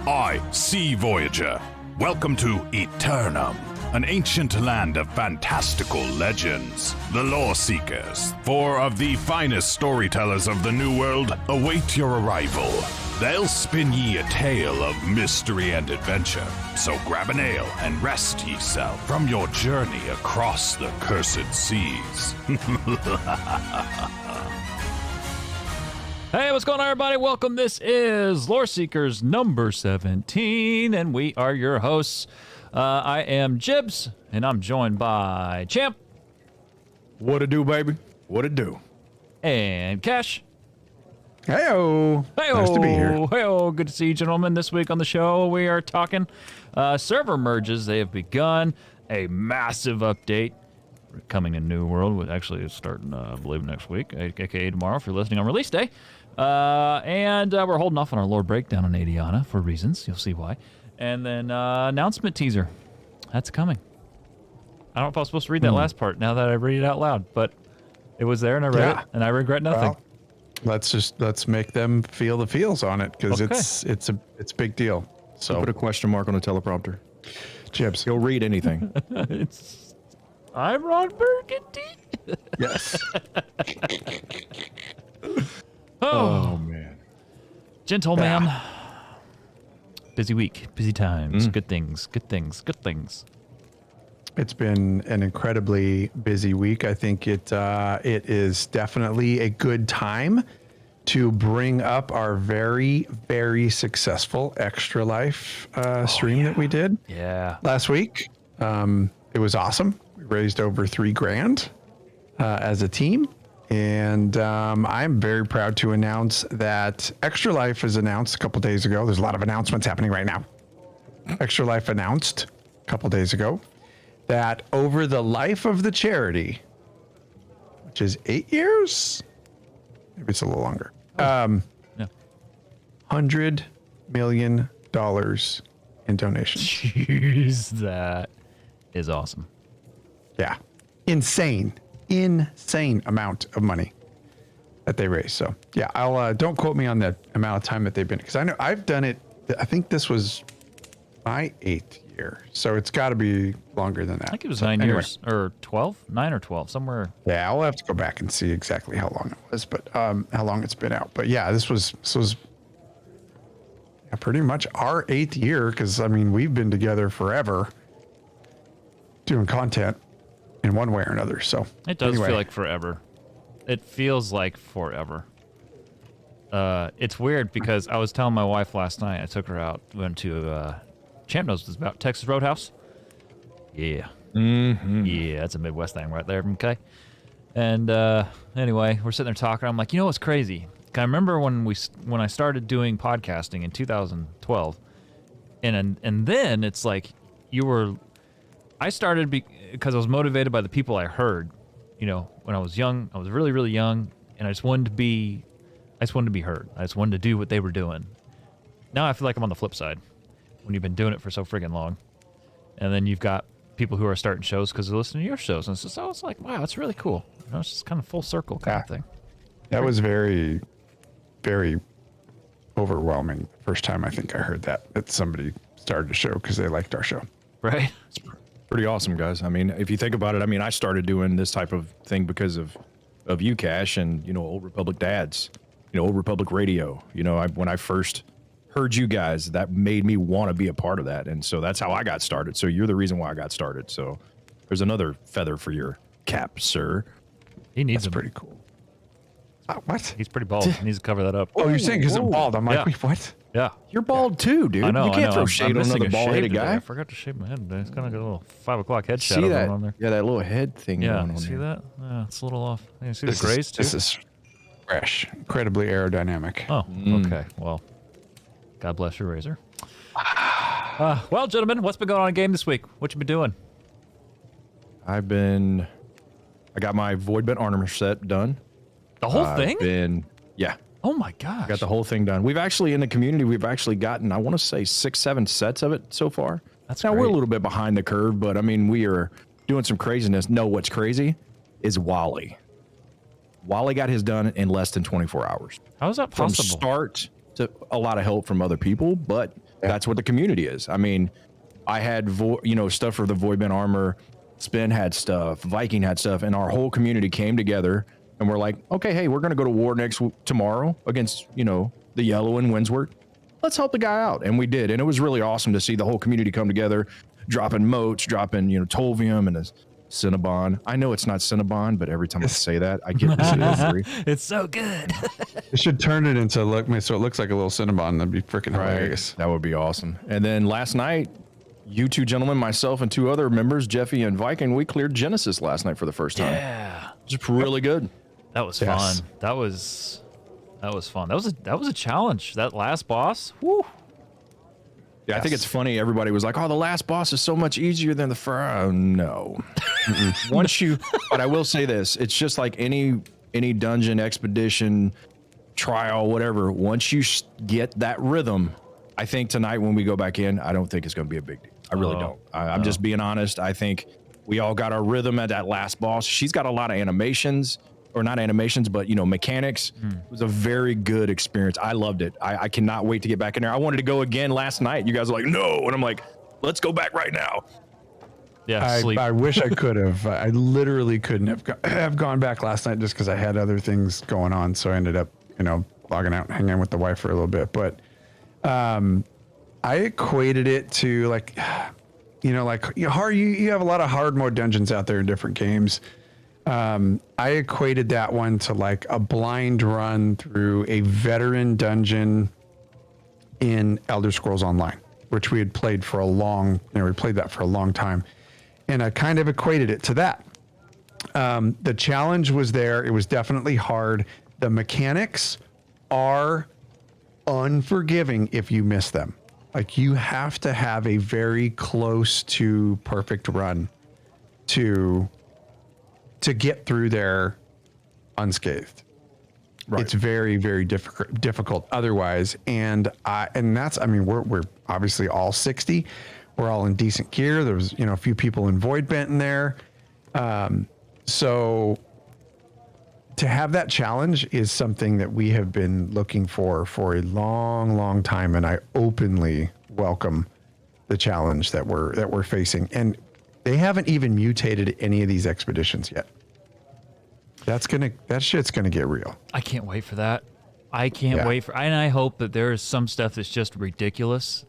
I, Sea Voyager. Welcome to Aeternum, an ancient land of fantastical legends. The Loreseekers, four of the finest storytellers of the New World, await your arrival. They'll spin ye a tale of mystery and adventure, so grab an ale and rest yourself from your journey across the cursed seas. Hey, what's going on, everybody? Welcome. This is Loreseekers number 17, and we are your hosts. I am Jibs, and I'm joined by Champ. What it do, baby? What it do? And Cash. Heyo. Heyo. Nice to be here. Heyo. Good to see you, gentlemen. This week on the show, we are talking server merges. They have begun. A massive update coming to New World. Actually, it's starting, I believe, next week, aka tomorrow, if you're listening on release day. And we're holding off on our lore breakdown on Adiana for reasons. You'll see why. And then announcement teaser. That's coming. I don't know if I was supposed to read that last part now that I read it out loud, but it was there and I read it, and I regret nothing. Well, let's make them feel the feels on it, because it's a big deal. So Put a question mark on the teleprompter. Jibs. He'll read anything. I'm Ron Burgundy. Yes. Oh man. Gentleman. Busy week, busy times, good things. It's been an incredibly busy week. I think it is definitely a good time to bring up our very, very successful Extra Life stream that we did last week. It was awesome. We raised over $3,000 as a team. And I'm very proud to announce that Extra Life is announced a couple days ago. There's a lot of announcements happening right now. Extra Life announced a couple days ago that over the life of the charity, which is 8 years, maybe it's a little longer, $100 million in donations. Jeez, that is awesome. Yeah. Insane amount of money that they raised. So yeah, I'll don't quote me on the amount of time that they've been, because I know I've done it. I think this was my 8th year, so it's got to be longer than that. I think it was 9 years or 12, 9 or 12, somewhere. Yeah, I'll have to go back and see exactly how long it was, but how long it's been out. But yeah, this was pretty much our 8th year, because I mean we've been together forever doing content in one way or another. So it does feel like forever. It feels like forever. It's weird because I was telling my wife last night, I took her out, went to Champ knows about Texas Roadhouse. Yeah. Yeah, that's a Midwest thing right there, okay? And anyway, we're sitting there talking. I'm like, you know what's crazy? I remember when I started doing podcasting in 2012, and then it's like I started because I was motivated by the people I heard. You know, when I was young, I was really, really young, and I just wanted to be heard. I just wanted to do what they were doing. Now I feel like I'm on the flip side when you've been doing it for so friggin' long, and then you've got people who are starting shows because they're listening to your shows, and it's just, I was like, wow, it's really cool. You know, it's just kind of full circle kind of thing. That was very, very overwhelming. First time I think I heard that somebody started a show because they liked our show. Right. Pretty awesome, guys. I mean, if you think about it, I mean, I started doing this type of thing because of you, Cash, and, you know, Old Republic dads, you know, Old Republic radio. You know, when I first heard you guys, that made me want to be a part of that. And so that's how I got started. So you're the reason why I got started. So there's another feather for your cap, sir. He needs That's pretty cool. What? He's pretty bald. He needs to cover that up. Oh, you're saying because I'm bald. I'm like, wait, what? Yeah. You're bald too, dude. I know. You can't throw I'm shade on missing another a bald-headed shave today. guy. I forgot to shave my head today. It's kind of got a little 5 o'clock head See shadow that? going on there. Yeah, that little head thing going on See there. that? Yeah, it's a little off. You see the grays too? This is fresh, incredibly aerodynamic. Oh, okay. Well, God bless your razor. Well, gentlemen, what's been going on in game this week? What you been doing? I got my Voidbent armor set done. The whole thing? Yeah. Oh my gosh. Got the whole thing done. We've actually, in the community, gotten, I want to say 6-7 sets of it so far. That's now great. We're a little bit behind the curve, but I mean, we are doing some craziness. No, what's crazy is Wally. Wally got his done in less than 24 hours. How is that From possible? start a lot of help from other people, but that's what the community is. I mean, I had stuff for the Voidbent armor. Spin had stuff. Viking had stuff, and our whole community came together and we're like, okay, hey, we're gonna go to war tomorrow against the Yellow and Windsward. Let's help the guy out, and we did, and it was really awesome to see the whole community come together, dropping motes, dropping Tolvium and a Cinnabon. I know it's not Cinnabon, but every time I say that, I get the It's so good. It should turn it into so it looks like a little Cinnabon. That'd be freaking hilarious. That would be awesome. And then last night, you two gentlemen, myself and two other members, Jeffy and Viking, we cleared Genesis last night for the first time. Yeah, just really good. That was fun. That was fun. That was a challenge. That last boss. Woo. Yeah, I think it's funny. Everybody was like, "Oh, the last boss is so much easier than the first." Oh, no. But I will say this: it's just like any dungeon, expedition, trial, whatever. Once you get that rhythm, I think tonight when we go back in, I don't think it's going to be a big deal. I really don't. I'm just being honest. I think we all got our rhythm at that last boss. She's got a lot of animations, or not animations, but mechanics. It was a very good experience. I loved it. I cannot wait to get back in there. I wanted to go again last night. You guys are like, no, and I'm like, let's go back right now. Yeah, I wish I could have. I literally couldn't have gone back last night just because I had other things going on. So I ended up, logging out and hanging out with the wife for a little bit. But I equated it to you have a lot of hard mode dungeons out there in different games. I equated that one to like a blind run through a veteran dungeon in Elder Scrolls Online, which we had played for we played that for a long time. And I kind of equated it to that. The challenge was there. It was definitely hard. The mechanics are unforgiving if you miss them. Like, you have to have a very close to perfect run to get through there unscathed. Right. It's very, very difficult otherwise. And we're obviously all 60. We're all in decent gear. There was, a few people in Voidbent in there. So to have that challenge is something that we have been looking for a long, long time. And I openly welcome the challenge that we're facing. And they haven't even mutated any of these expeditions yet. That shit's gonna get real. I can't wait for that. And I hope that there is some stuff that's just ridiculous,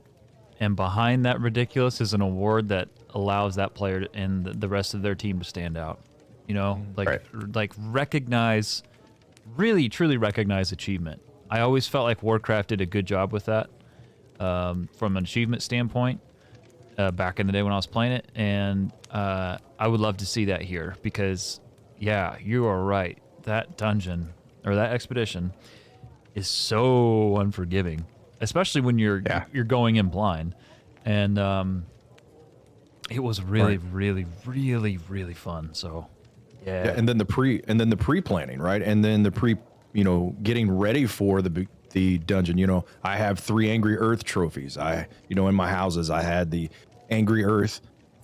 and behind that ridiculous is an award that allows that player and the rest of their team to stand out. Like recognize, really truly recognize achievement. I always felt like Warcraft did a good job with that from an achievement standpoint back in the day when I was playing it, and I would love to see that here because. Yeah, you are right. That dungeon or that expedition is so unforgiving, especially when you're going in blind. And it was really, really, really, really fun. So, yeah. And then the pre-planning, right? And then the getting ready for the dungeon. I have 3 Angry Earth trophies. In my houses, I had the Angry Earth.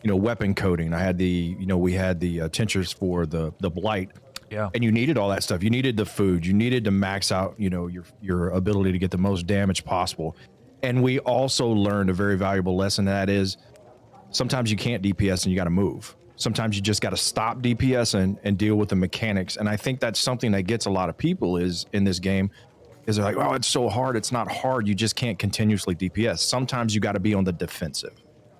Weapon coating. I had we had the tinctures for the blight. Yeah. And you needed all that stuff. You needed the food. You needed to max out, your ability to get the most damage possible. And we also learned a very valuable lesson. That is, sometimes you can't DPS and you got to move. Sometimes you just got to stop DPS and deal with the mechanics. And I think that's something that gets a lot of people in this game is they're like, oh, it's so hard. It's not hard. You just can't continuously DPS. Sometimes you got to be on the defensive.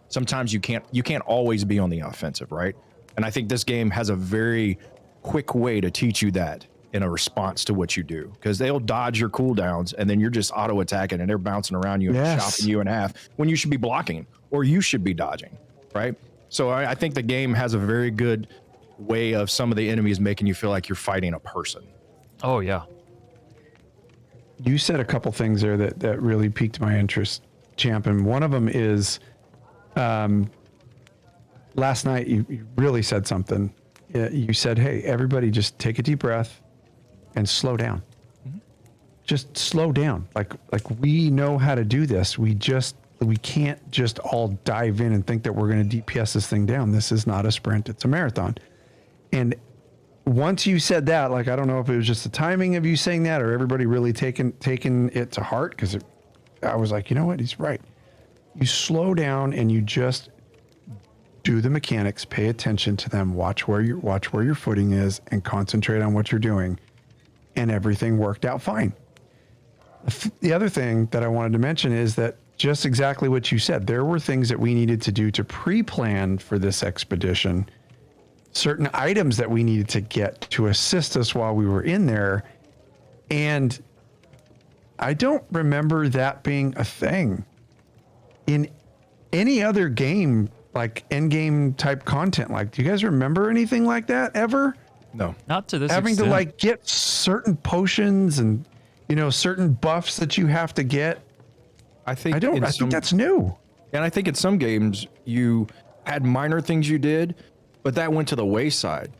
Sometimes you can't always be on the offensive, right? And I think this game has a very quick way to teach you that in a response to what you do, because they'll dodge your cooldowns and then you're just auto attacking and they're bouncing around you and chopping you in half when you should be blocking or you should be dodging, right? So I think the game has a very good way of some of the enemies making you feel like you're fighting a person. Oh yeah. You said a couple things there that really piqued my interest, Champ, and one of them is last night you really said something. You said, hey, everybody just take a deep breath and slow down. Mm-hmm. Just slow down. Like we know how to do this. We can't just all dive in and think that we're going to DPS this thing down. This is not a sprint. It's a marathon. And once you said that, like, I don't know if it was just the timing of you saying that or everybody really taking it to heart, because I was like, you know what, he's right. You slow down and you just do the mechanics, pay attention to them, watch where your footing is, and concentrate on what you're doing, and everything worked out fine. The other thing that I wanted to mention is that just exactly what you said, there were things that we needed to do to pre-plan for this expedition, certain items that we needed to get to assist us while we were in there, and I don't remember that being a thing in any other game, like end game type content. Like, do you guys remember anything like that ever? No. Not to this Having extent. to like get certain potions and, you know, certain buffs that you have to get. I think I think that's new. And I think in some games you had minor things you did, but that went to the wayside.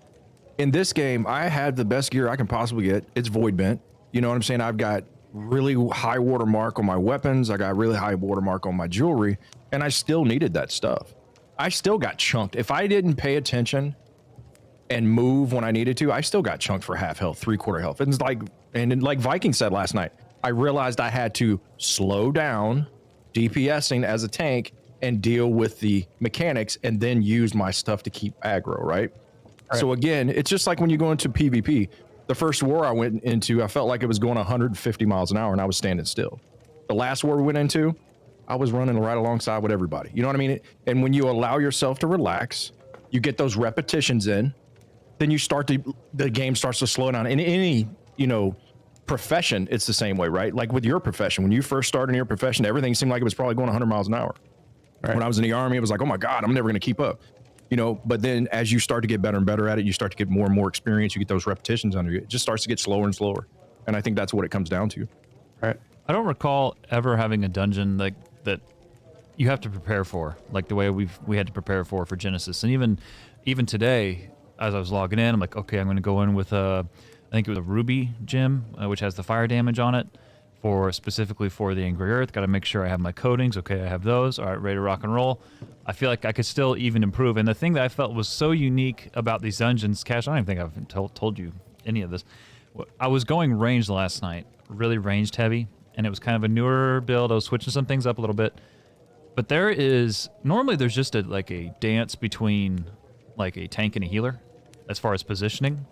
In this game, I had the best gear I can possibly get. It's void bent. You know what I'm saying? I've got really high watermark on my weapons. I got really high watermark on my jewelry, and I still needed that stuff. I still got chunked. If I didn't pay attention and move when I needed to, I still got chunked for half health, 3/4 health. And it's like, and like Viking said last night, I realized I had to slow down DPSing as a tank and deal with the mechanics and then use my stuff to keep aggro, right? So again, it's just like when you go into PvP. The first war I went into, I felt like it was going 150 miles an hour and I was standing still. The last war we went into, I was running right alongside with everybody. You know what I mean? And when you allow yourself to relax, you get those repetitions in, then you start to, the game starts to slow down. In any, you know, profession, it's the same way, right? Like with your profession, when you first started in your profession, everything seemed like it was probably going 100 miles an hour. Right. When I was in the Army, it was like, oh my God, I'm never going to keep up. You know, but then as you start to get better and better at it, you start to get more and more experience. You get those repetitions under you. It just starts to get slower and slower. And I think that's what it comes down to. Right. I don't recall ever having a dungeon like that you have to prepare for, like the way we had to prepare for Genesis. And even today, as I was logging in, I'm like, okay, I'm going to go in with I think it was a ruby gem, which has the fire damage on it, specifically for the Angry Earth. Got to make sure I have my coatings. Okay, I have those. All right, ready to rock and roll. I feel like I could still even improve. And the thing that I felt was so unique about these dungeons, Cash, I don't even think I've told you any of this. I was going ranged last night, really ranged heavy, and it was kind of a newer build. I was switching some things up a little bit. But normally there's just a dance between like a tank and a healer as far as positioning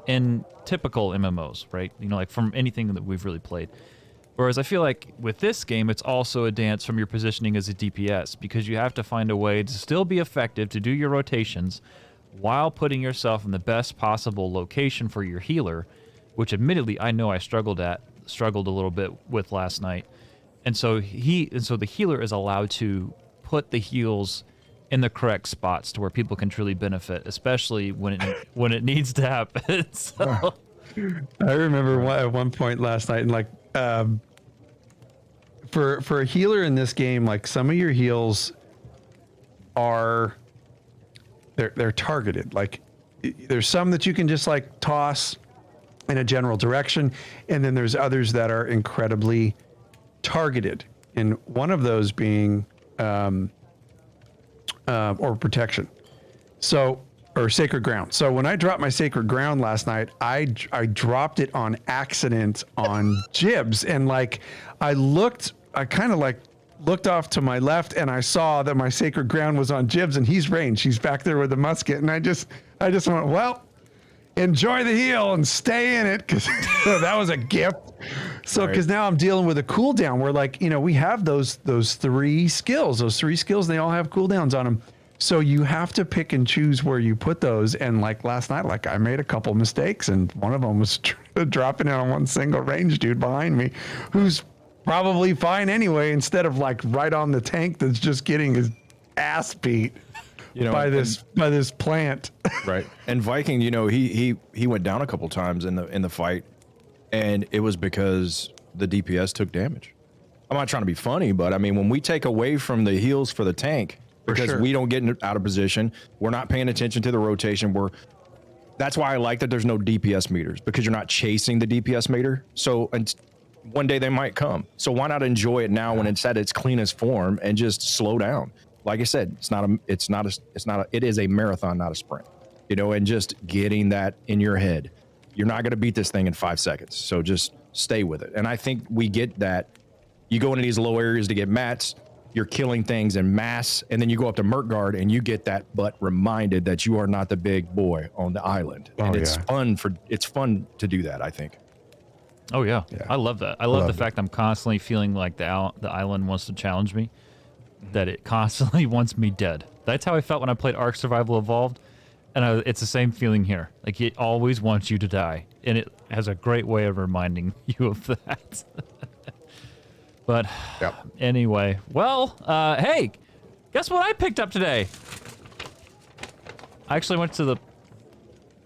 in typical MMOs, right? You know, like from anything that we've really played. Whereas I feel like with this game, it's also a dance from your positioning as a DPS, because you have to find a way to still be effective, to do your rotations while putting yourself in the best possible location for your healer, which admittedly I know I struggled a little bit with last night. And so the healer is allowed to put the heals in the correct spots to where people can truly benefit, especially when it needs to happen. So I remember at one point last night, and like for a healer in this game, like some of your heals are they're targeted. Like there's some that you can just like toss in a general direction, and then there's others that are incredibly targeted, and one of those being or protection, or sacred ground. So when I dropped my sacred ground last night, I dropped it on accident on Jibs, and like I kind of like looked off to my left, and I saw that my sacred ground was on Jibs, and he's ranged. He's back there with the musket, and I just went, well, enjoy the heal and stay in it, because that was a gift. So because now I'm dealing with a cooldown where, like, you know, we have those three skills, and they all have cooldowns on them. So you have to pick and choose where you put those. And like last night, like I made a couple mistakes, and one of them was dropping it on one single range dude behind me, who's probably fine anyway, instead of like right on the tank that's just getting his ass beat. You know, by this plant. Right. And Viking, you know, he went down a couple times in the fight, and it was because the DPS took damage. I'm not trying to be funny, but I mean, when we take away from the heals for the tank because we don't get out of position, we're not paying attention to the rotation. That's why I like that there's no DPS meters, because you're not chasing the DPS meter. So one day they might come. So why not enjoy it now when it's at its cleanest form and just slow down? Like I said, it is a marathon, not a sprint. you know, and just getting that in your head. You're not going to beat this thing in 5 seconds. So just stay with it. And I think we get that. You go into these low areas to get mats, you're killing things in mass, and then you go up to Murkgard and you get that butt reminded that you are not the big boy on the island. And it's fun to do that, I think. Oh yeah. I love that. I love the it. fact I'm constantly feeling like the island wants to challenge me, that it constantly wants me dead. That's how I felt when I played Ark Survival Evolved, and it's the same feeling here. Like it always wants you to die, and it has a great way of reminding you of that. But anyway, well, hey, guess what I picked up today? I actually went to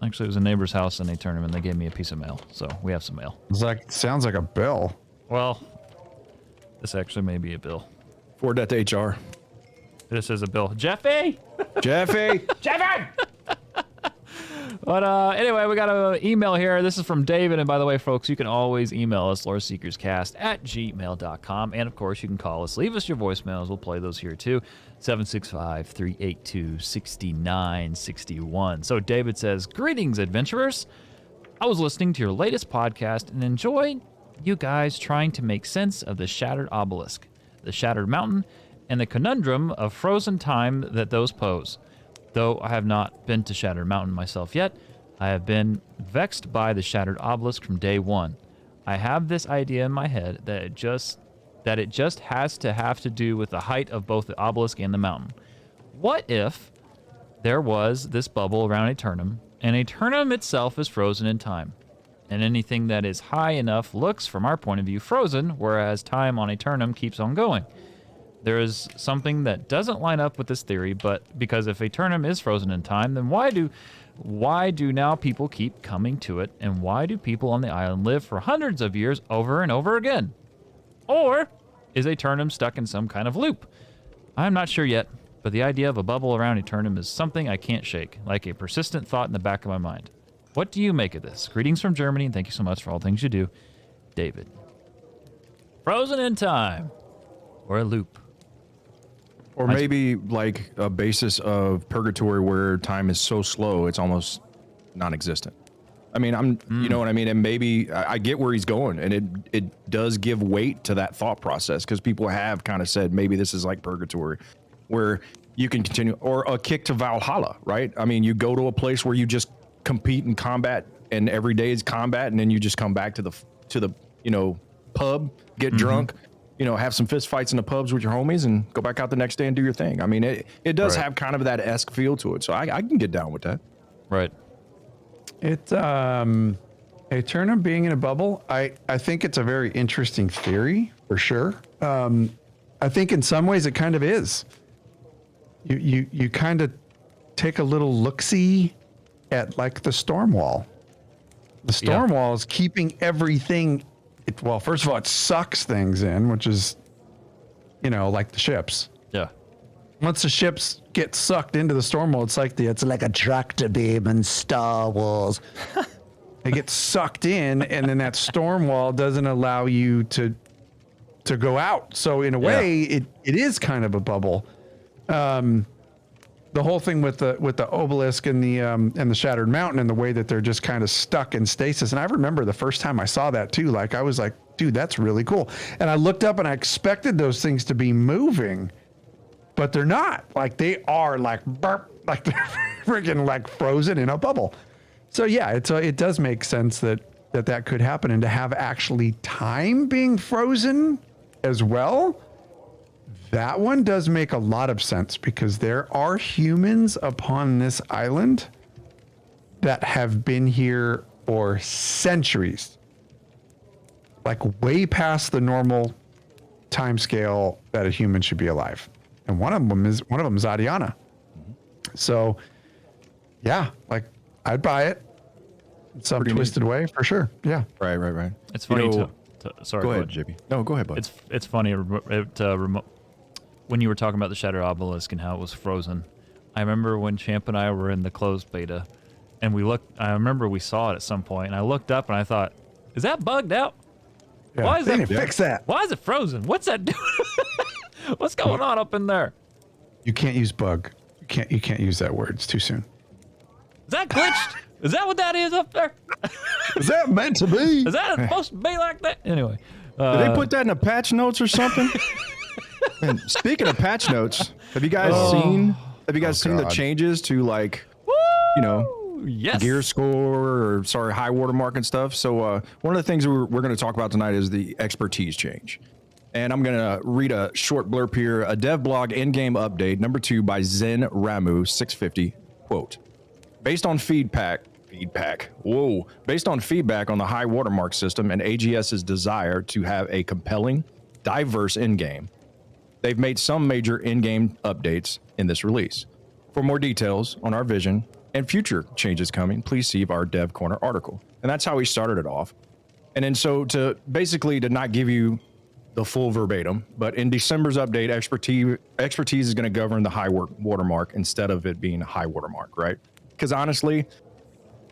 it was a neighbor's house in Aeternum, and they gave me a piece of mail, so we have some mail. Sounds like a bill. Well, this actually may be a bill. Forward that to HR. This is a bill. Jeffy! Jeffy! Jeffy! But anyway, we got an email here. This is from David. And by the way, folks, you can always email us, loreseekerscast@gmail.com. And of course, you can call us. Leave us your voicemails. We'll play those here too. 765-382-6961. So David says, "Greetings, adventurers. I was listening to your latest podcast and enjoyed you guys trying to make sense of the shattered obelisk, the shattered mountain, and the conundrum of frozen time that those pose. Though I have not been to Shattered Mountain myself yet, I have been vexed by the shattered obelisk from day one. I have this idea in my head that it just has to have to do with the height of both the obelisk and the mountain. What if there was this bubble around Aeternum, and Aeternum itself is frozen in time, and anything that is high enough looks, from our point of view, frozen, whereas time on Aeternum keeps on going? There is something that doesn't line up with this theory, but because if Aeternum is frozen in time, then why do now people keep coming to it, and why do people on the island live for hundreds of years over and over again? Or is Aeternum stuck in some kind of loop? I'm not sure yet, but the idea of a bubble around Aeternum is something I can't shake, like a persistent thought in the back of my mind. What do you make of this? Greetings from Germany, and thank you so much for all things you do, David." Frozen in time, or a loop. Or maybe like a basis of purgatory where time is so slow it's almost non-existent. I mean, you know what I mean? And maybe I get where he's going, and it does give weight to that thought process, because people have kind of said maybe this is like purgatory, where you can continue, or a kick to Valhalla, right? I mean, you go to a place where you just compete in combat, and every day is combat, and then you just come back to the pub, get drunk, have some fist fights in the pubs with your homies, and go back out the next day and do your thing. I mean, it does have kind of that esque feel to it, so I can get down with that. Right. It's Aeternum being in a bubble. I think it's a very interesting theory for sure. I think in some ways it kind of is. You kind of take a little look-see at like the storm wall. The storm wall is keeping everything. Well, first of all, it sucks things in, which is, like the ships. Yeah. Once the ships get sucked into the storm wall, it's like a tractor beam in Star Wars. They get sucked in, and then that storm wall doesn't allow you to go out. So in a way, it is kind of a bubble. The whole thing with the obelisk and the shattered mountain, and the way that they're just kind of stuck in stasis. And I remember the first time I saw that too. Like I was like, dude, that's really cool. And I looked up and I expected those things to be moving, but they're not. Like they are like burp, like they're freaking like frozen in a bubble. So yeah, it does make sense that could happen, and to have actually time being frozen as well. That one does make a lot of sense, because there are humans upon this island that have been here for centuries, like way past the normal time scale that a human should be alive. And one of them is Adiana. So yeah, like I'd buy it in some twisted way for sure. Yeah. Right. It's funny sorry. Go ahead, JB. No, go ahead, bud. It's funny. When you were talking about the Shattered Obelisk and how it was frozen, I remember when Champ and I were in the closed beta, and I remember we saw it at some point, and I looked up and I thought, is that bugged out? Yeah, Why is they that? didn't fix that. Why is it frozen? What's that doing? What's going on up in there? You can't use bug. You can't use that word. It's too soon. Is that glitched? Is that what that is up there? Is that meant to be? Is that supposed to be like that? Anyway. Did they put that in the patch notes or something? And speaking of patch notes, have you guys seen the changes to like, Yes. gear score or high watermark and stuff? So one of the things we're going to talk about tonight is the expertise change. And I'm going to read a short blurb here. A dev blog in-game update number 2 by Zen Ramu 650. Quote, based on feedback on the high watermark system and AGS's desire to have a compelling, diverse in-game, they've made some major in-game updates in this release. For more details on our vision and future changes coming, please see our Dev Corner article. And that's how we started it off. And then so to not give you the full verbatim, but in December's update, expertise is going to govern the high watermark instead of it being a high watermark, right? Because honestly,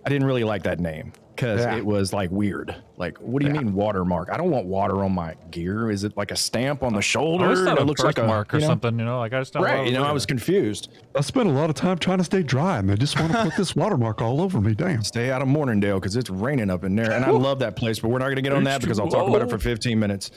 I didn't really like that name because it was like weird. Like, what do you mean watermark? I don't want water on my gear. Is it like a stamp on the shoulder? It looks like a mark or something, Like I just don't know. I was confused. I spent a lot of time trying to stay dry, and they just want to put this watermark all over me. Damn. Stay out of Morningdale because it's raining up in there, and I love that place. But we're not going to get on that because I'll talk about it for 15 minutes.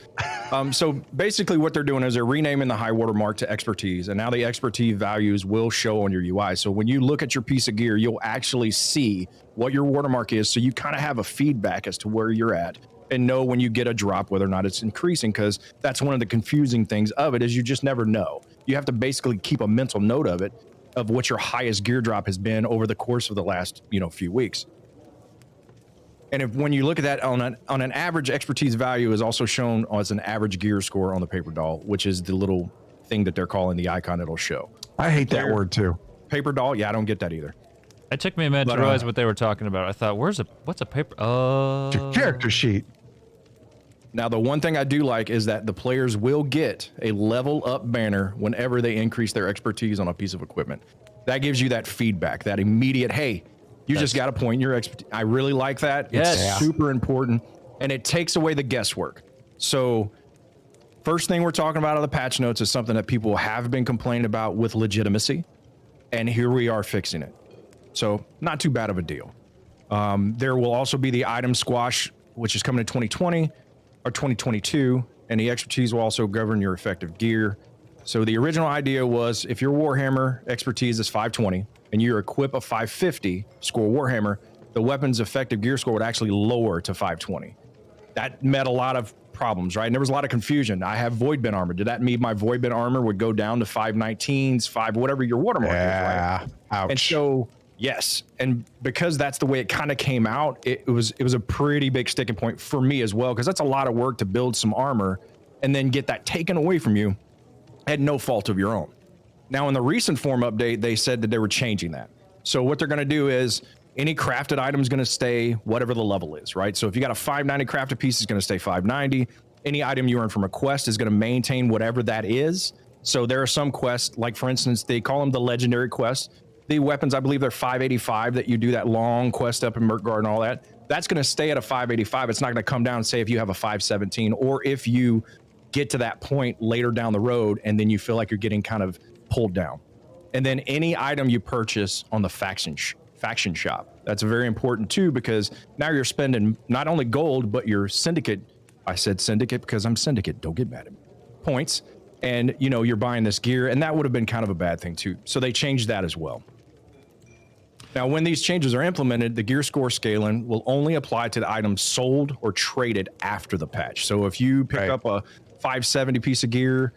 So basically, what they're doing is they're renaming the high watermark to expertise, and now the expertise values will show on your UI. So when you look at your piece of gear, you'll actually see what your watermark is, so you kind of have a feedback as to where you're at and know when you get a drop whether or not it's increasing, because that's one of the confusing things of it is you just never know. You have to basically keep a mental note of it, of what your highest gear drop has been over the course of the last few weeks. And when you look at that on an average, expertise value is also shown as an average gear score on the paper doll, which is the little thing that they're calling the icon it'll show. I hate that word too. Paper doll, I don't get that either. It took me a minute to realize what they were talking about. I thought, what's a paper? It's your character sheet. Now, the one thing I do like is that the players will get a level up banner whenever they increase their expertise on a piece of equipment. That gives you that feedback, that immediate, hey, you just got a point in your expertise. I really like that. Yes. It's super important, and it takes away the guesswork. So first thing we're talking about on the patch notes is something that people have been complaining about with legitimacy, and here we are fixing it. So not too bad of a deal. There will also be the item squash, which is coming in 2020 or 2022, and the expertise will also govern your effective gear. So the original idea was if your Warhammer expertise is 520 and you equip a 550 score Warhammer, the weapon's effective gear score would actually lower to 520. That met a lot of problems, right? And there was a lot of confusion. I have Voidbent armor. Did that mean my Voidbent armor would go down to 519s, whatever your watermark is, right? Ouch. And so, yes, and because that's the way it kind of came out, it was a pretty big sticking point for me as well, because that's a lot of work to build some armor and then get that taken away from you at no fault of your own. Now, in the recent form update, they said that they were changing that. So what they're going to do is any crafted item is going to stay whatever the level is, right? So if you got a 590 crafted piece, it's going to stay 590. Any item you earn from a quest is going to maintain whatever that is. So there are some quests, like for instance, they call them the legendary quests. The weapons, I believe they're 585 that you do that long quest up in Mirkgard and all that. That's going to stay at a 585. It's not going to come down and say if you have a 517 or if you get to that point later down the road and then you feel like you're getting kind of pulled down. And then any item you purchase on the faction shop. That's very important too, because now you're spending not only gold, but your syndicate. I said syndicate because I'm syndicate. Don't get mad at me. Points. And you're buying this gear, and that would have been kind of a bad thing too. So they changed that as well. Now, when these changes are implemented, the gear score scaling will only apply to the items sold or traded after the patch. So if you pick up a 570 piece of gear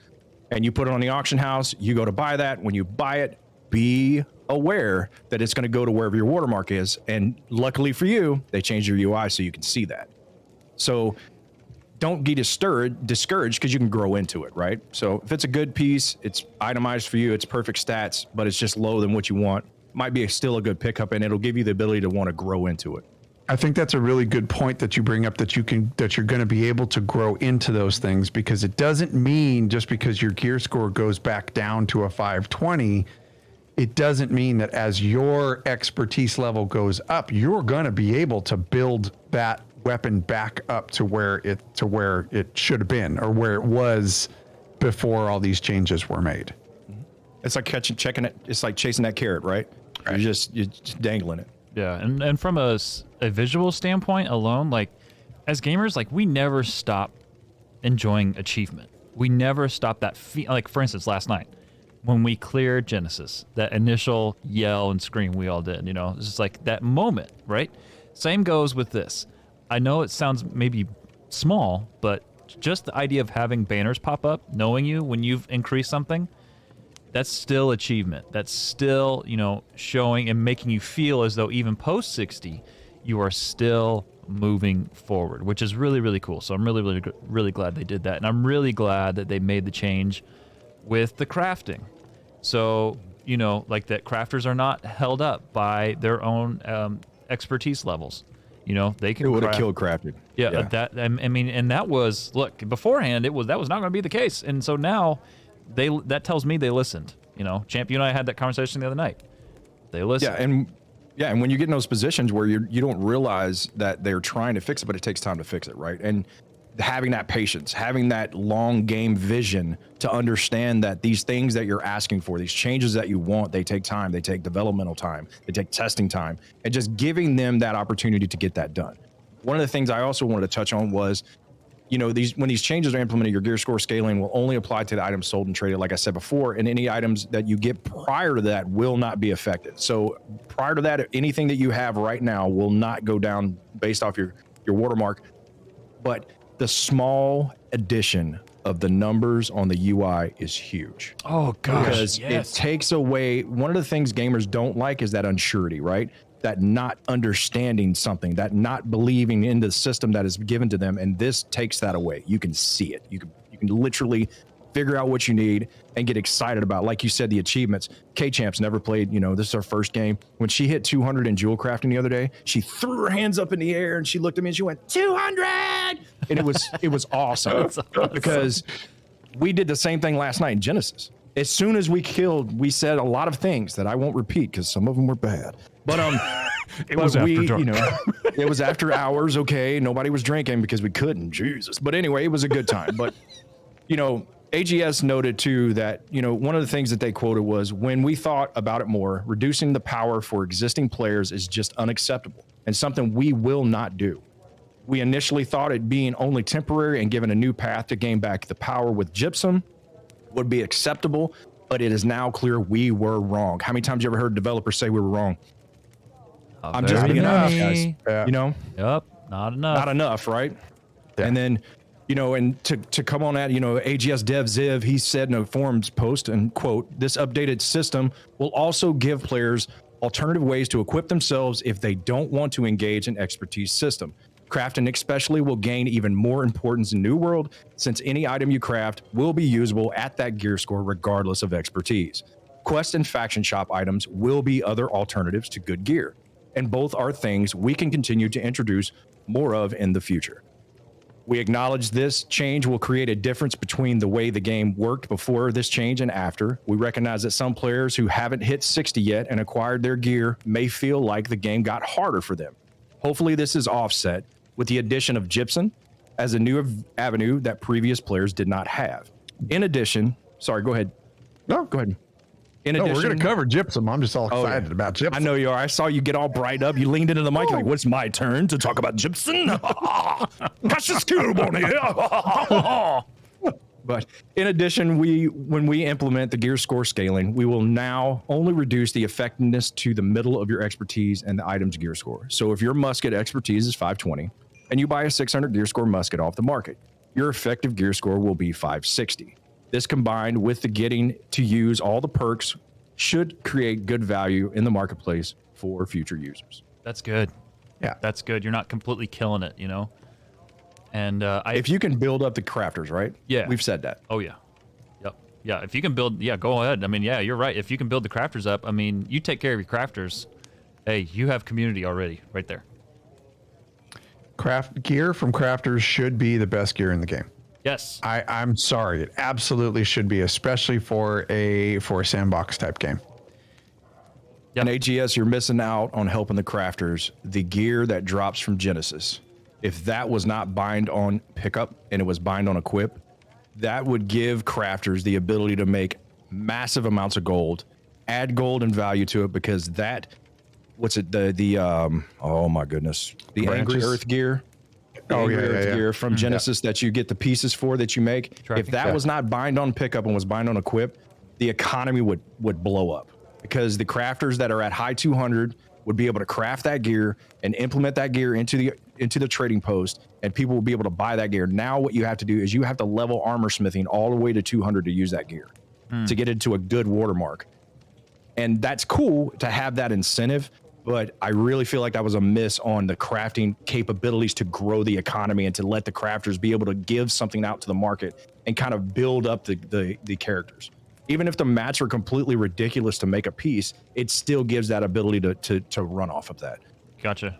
and you put it on the auction house, you go to buy that. When you buy it, be aware that it's going to go to wherever your watermark is. And luckily for you, they changed your UI so you can see that. So don't get discouraged because you can grow into it, right? So if it's a good piece, it's itemized for you, it's perfect stats, but it's just lower than what you want, might be still a good pickup, and it'll give you the ability to want to grow into it. I think that's a really good point that you bring up, that you're going to be able to grow into those things, because it doesn't mean just because your gear score goes back down to a 520, it doesn't mean that as your expertise level goes up, you're going to be able to build that weapon back up to where it should have been, or where it was before all these changes were made. It's like checking it. It's like chasing that carrot, right? You're just dangling it. Yeah, and from a visual standpoint alone, like as gamers, like we never stop enjoying achievement. We never stop that like for instance, last night when we cleared Genesis, that initial yell and scream we all did, it's just like that moment, right? Same goes with this. I know it sounds maybe small, but just the idea of having banners pop up, knowing you when you've increased something, that's still achievement. That's still, showing and making you feel as though even post 60, you are still moving forward, which is really, really cool. So I'm really, really, really glad they did that. And I'm really glad that they made the change with the crafting. So, like that crafters are not held up by their own expertise levels. They can. It would have killed crafting. Yeah, that I mean, and that was beforehand. That was not going to be the case, and so now that tells me they listened. Champ, you and I had that conversation the other night. They listened. And when you get in those positions where you don't realize that they're trying to fix it, but it takes time to fix it, right? And having that patience, having that long game vision to understand that these things that you're asking for, these changes that you want, they take time, they take developmental time, they take testing time, and just giving them that opportunity to get that done. One of the things I also wanted to touch on was, when these changes are implemented, your gear score scaling will only apply to the items sold and traded, like I said before, and any items that you get prior to that will not be affected. So prior to that, anything that you have right now will not go down based off your watermark. But the small addition of the numbers on the UI is huge. Oh gosh, because it takes away, one of the things gamers don't like is that unsurety, right? That not understanding something, that not believing in the system that is given to them, and this takes that away. You can see it. You can literally figure out what you need and get excited about. Like you said, the achievements. K-Champ's never played, this is our first game. When she hit 200 in jewel crafting the other day, she threw her hands up in the air and she looked at me and she went, 200! And it was awesome. Because we did the same thing last night in Genesis. As soon as we killed, we said a lot of things that I won't repeat because some of them were bad. But it was after dark. It was after hours. Okay, nobody was drinking because we couldn't. Jesus. But anyway, it was a good time. But AGS noted too that one of the things that they quoted was, when we thought about it more, reducing the power for existing players is just unacceptable and something we will not do. We initially thought it being only temporary and given a new path to gain back the power with Gypsum would be acceptable, but it is now clear we were wrong. How many times you ever heard developers say we were wrong? I'm just being honest, guys. Yeah. Yep, not enough. Not enough, right? Yeah. And then, and to come on at, AGS Dev Ziv, he said in a forums post, and quote, this updated system will also give players alternative ways to equip themselves if they don't want to engage an expertise system. Crafting especially will gain even more importance in New World, since any item you craft will be usable at that gear score regardless of expertise. Quest and faction shop items will be other alternatives to good gear, and both are things we can continue to introduce more of in the future. We acknowledge this change will create a difference between the way the game worked before this change and after. We recognize that some players who haven't hit 60 yet and acquired their gear may feel like the game got harder for them. Hopefully this is offset with the addition of Gypsum as a new avenue that previous players did not have. In addition, sorry, go ahead. No, go ahead. In addition, we're going to cover Gypsum. I'm just all excited about Gypsum. I know you are. I saw you get all bright up. You leaned into the mic like, what's my turn to talk about Gypsum? Catch the skill on here. But in addition, when we implement the gear score scaling, we will now only reduce the effectiveness to the middle of your expertise and the item's gear score. So if your musket expertise is 520 and you buy a 600 gear score musket off the market, your effective gear score will be 560. This combined with the getting to use all the perks should create good value in the marketplace for future users. That's good. Yeah, that's good. You're not completely killing it, And if you can build up the crafters, right? Yeah, we've said that. Oh yeah, yep, yeah. If you can build, go ahead. I mean, yeah, you're right. If you can build the crafters up, I mean, you take care of your crafters. Hey, you have community already, right there. Craft gear from crafters should be the best gear in the game. Yes, I'm sorry, it absolutely should be, especially for a sandbox type game. Yep. And AGS, you're missing out on helping the crafters. The gear that drops from Genesis, if that was not bind on pickup and it was bind on equip, that would give crafters the ability to make massive amounts of gold add gold and value to it because that, what's it, the oh my goodness, the Angry Branches? Earth gear. The Oh, Angry yeah, Earth yeah, yeah. gear from Genesis that you get the pieces for that you make. Tracking. If that Yeah. was not bind on pickup and was bind on equip, the economy would blow up because the crafters that are at high 200 would be able to craft that gear and implement that gear into the trading post, and people will be able to buy that gear. Now what you have to do is you have to level armor smithing all the way to 200 to use that gear to get into a good watermark. And that's cool to have that incentive, but I really feel like that was a miss on the crafting capabilities to grow the economy and to let the crafters be able to give something out to the market and kind of build up the characters. Even if the mats are completely ridiculous to make a piece, it still gives that ability to run off of that. Gotcha.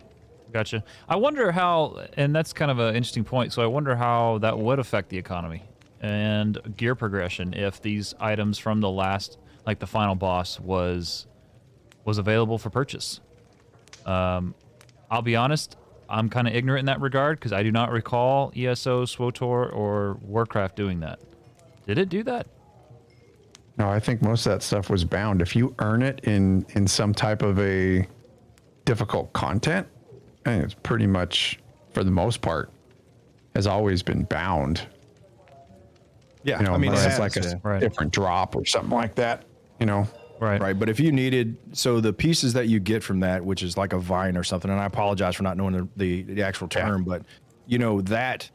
I wonder how, and that's kind of an interesting point. So I wonder how that would affect the economy and gear progression if these items from the last, like the final boss, was available for purchase. I'll be honest, I'm kind of ignorant in that regard because I do not recall ESO, SWTOR, or Warcraft doing that. Did it do that? No, I think most of that stuff was bound. If you earn it in some type of a difficult content, I think it's pretty much, for the most part, has always been bound. Yeah, You know, I mean, unless it it's has, like a yeah. Right. different drop or something like that. You know, Right, but if you needed, so the pieces that you get from that, which is like a vine or something, and I apologize for not knowing the actual term, but you know that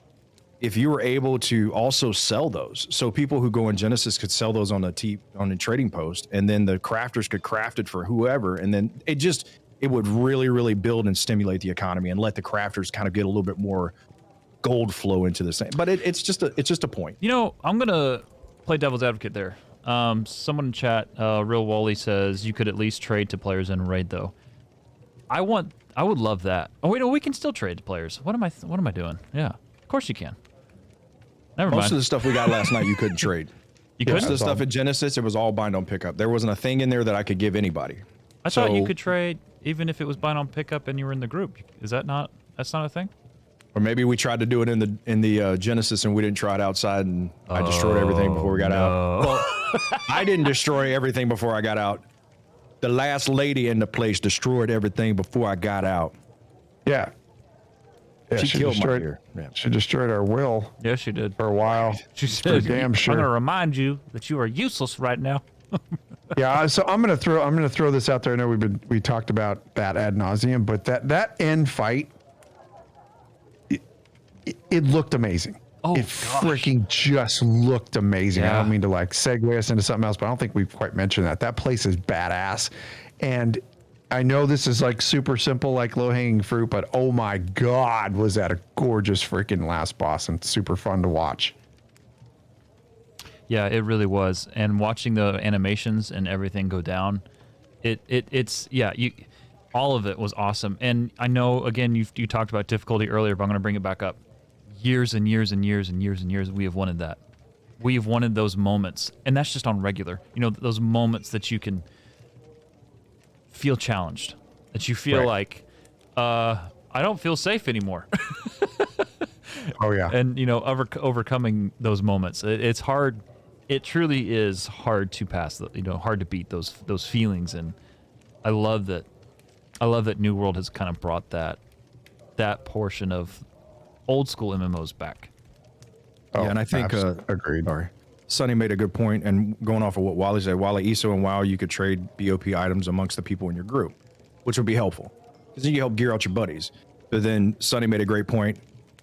if you were able to also sell those, so people who go in Genesis could sell those on a trading post, and then the crafters could craft it for whoever, and then it would really build and stimulate the economy and let the crafters kind of get a little bit more gold flow into this thing. But it's just a point. You know, I'm gonna play devil's advocate there. Someone in chat, Real Wally, says you could at least trade to players in raid though. I would love that. Oh wait, no, we can still trade to players. What am I doing? Yeah, of course you can. Never Most mind. of the stuff we got last night, you couldn't trade. You Most of couldn't? the stuff at Genesis, it was all bind on pickup. There wasn't a thing in there that I could give anybody. I thought you could trade even if it was bind on pickup and you were in the group. Is that not? That's not a thing. Or maybe we tried to do it in the Genesis and we didn't try it outside, and I destroyed everything before we got out. Well, I didn't destroy everything before I got out. The last lady in the place destroyed everything before I got out. yeah. Yeah, She killed my destroyed, deer. Yeah. She destroyed our will Yes, she did. for a while. She For said, damn "I'm sure. gonna remind you that you are useless right now." Yeah, so I'm gonna throw this out there. I know we talked about that ad nauseum, but that end fight, it looked amazing. Oh, it gosh. freaking just looked amazing. I Yeah. don't mean to like segue us into something else, but I don't think we've quite mentioned that. That place is badass, and I know this is like super simple, like low hanging fruit, but oh my god, was that a gorgeous freaking last boss and super fun to watch. Yeah, it really was. And watching the animations and everything go down, it's all of it was awesome. And I know, again, you talked about difficulty earlier, but I'm going to bring it back up. Years and years and years and years and years, we have wanted that. We have wanted those moments, and that's just on regular. You know, those moments that you can feel challenged, that you feel like, I don't feel safe anymore. Oh yeah. And, you know, overcoming those moments, it's hard. It truly is hard to pass, hard to beat those feelings. And I love that New World has kind of brought that portion of old school MMOs back. Yeah, and I think agreed. Sorry, Sonny made a good point, and going off of what Wally said, while at ESO and WoW, you could trade BOP items amongst the people in your group, which would be helpful because then you help gear out your buddies. But then Sonny made a great point.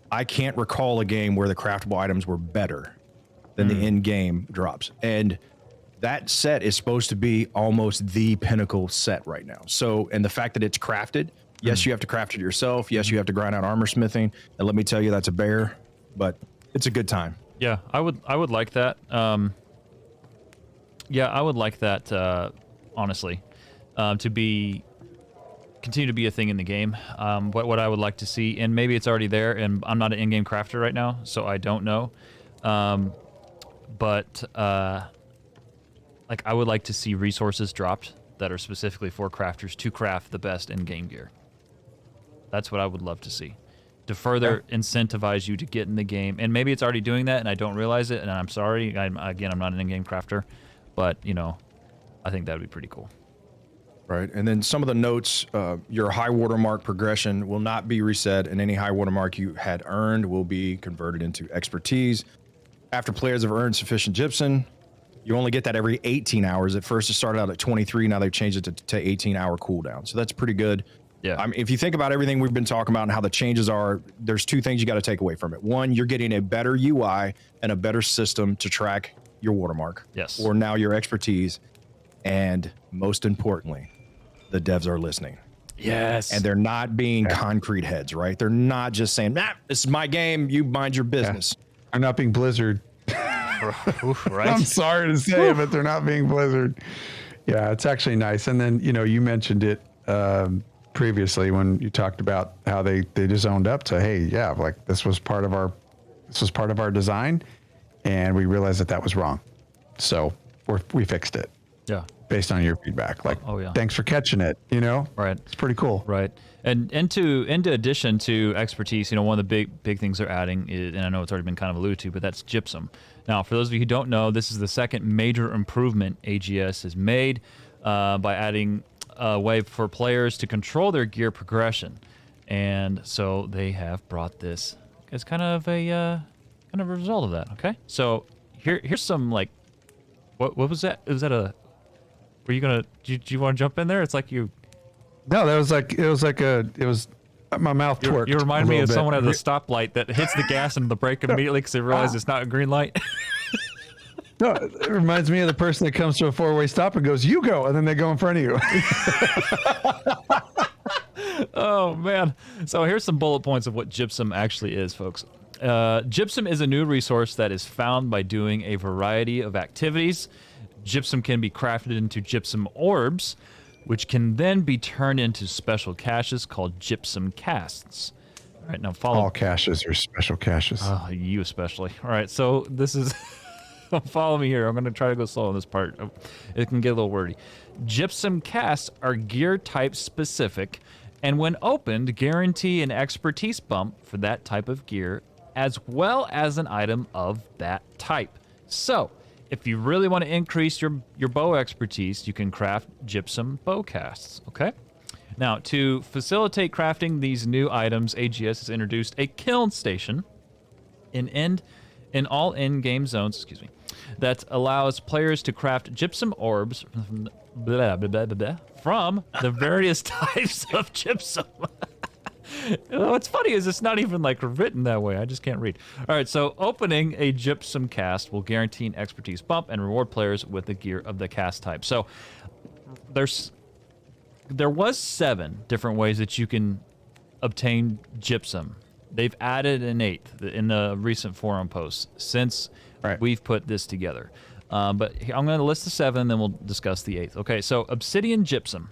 I can't recall a game where the craftable items were better than the in-game drops, and that set is supposed to be almost the pinnacle set right now. So, and the fact that it's crafted, yes, you have to craft it yourself. Yes, you have to grind out armor smithing, and let me tell you, that's a bear, but it's a good time. Yeah, I would like that. Yeah, I would like that. Honestly, to continue to be a thing in the game. What I would like to see, and maybe it's already there, and I'm not an in-game crafter right now, so I don't know. But like I would like to see resources dropped that are specifically for crafters to craft the best in-game gear. That's what I would love to see, to further incentivize you to get in the game. And maybe it's already doing that and I don't realize it, and I'm sorry. I'm not an in-game crafter, but you know, I think that would be pretty cool. Right. And then some of the notes, your high watermark progression will not be reset, and any high watermark you had earned will be converted into expertise. After players have earned sufficient gypsum, you only get that every 18 hours. At first, it started out at 23. Now they've changed it to 18-hour cooldown. So that's pretty good. Yeah. I mean, if you think about everything we've been talking about and how the changes are, there's two things you got to take away from it. One, you're getting a better UI and a better system to track your watermark. Yes. Or now your expertise. And most importantly, the devs are listening. Yes. And they're not being concrete heads, right? They're not just saying, nah, this is my game. You mind your business. I'm not being Blizzard. Oof, right? I'm sorry to say it, but they're not being Blizzard. Yeah, it's actually nice. And then, you mentioned it previously when you talked about how they just owned up to, hey, yeah, like this was part of our design, and we realized that was wrong. So we fixed it. Yeah. Based on your feedback. Like, oh yeah. Thanks for catching it, Right. It's pretty cool. Right. And into addition to expertise, one of the big things they're adding is, and I know it's already been kind of alluded to, but that's gypsum. Now, for those of you who don't know, this is the second major improvement AGS has made by adding a way for players to control their gear progression. And so they have brought this as kind of a result of that. Okay. So here's some like, what was that? Was that a? Were you gonna? Do you want to jump in there? It's like you. No, it was my mouth twerked. You remind me of someone at the stoplight that hits the gas and the brake immediately because they realize it's not a green light. No, it reminds me of the person that comes to a four-way stop and goes, "You go," and then they go in front of you. Oh man! So here's some bullet points of what gypsum actually is, folks. Gypsum is a new resource that is found by doing a variety of activities. Gypsum can be crafted into gypsum orbs, which can then be turned into special caches called gypsum casts. All right, now follow. All caches are special caches. Oh, you especially. All right, so this is. Follow me here. I'm going to try to go slow on this part. It can get a little wordy. Gypsum casts are gear type specific, and when opened, guarantee an expertise bump for that type of gear, as well as an item of that type. So, if you really want to increase your bow expertise, you can craft gypsum bow casts, okay? Now, to facilitate crafting these new items, AGS has introduced a kiln station in all in-game zones, that allows players to craft gypsum orbs from the various types of gypsum. What's funny is it's not even like written that way. I just can't read. All right, so opening a gypsum cast will guarantee an expertise bump and reward players with the gear of the cast type. So there was 7 different ways that you can obtain gypsum. They've added an 8th in the recent forum posts since we've put this together. But I'm going to list the 7, then we'll discuss the 8th. Okay, so Obsidian Gypsum.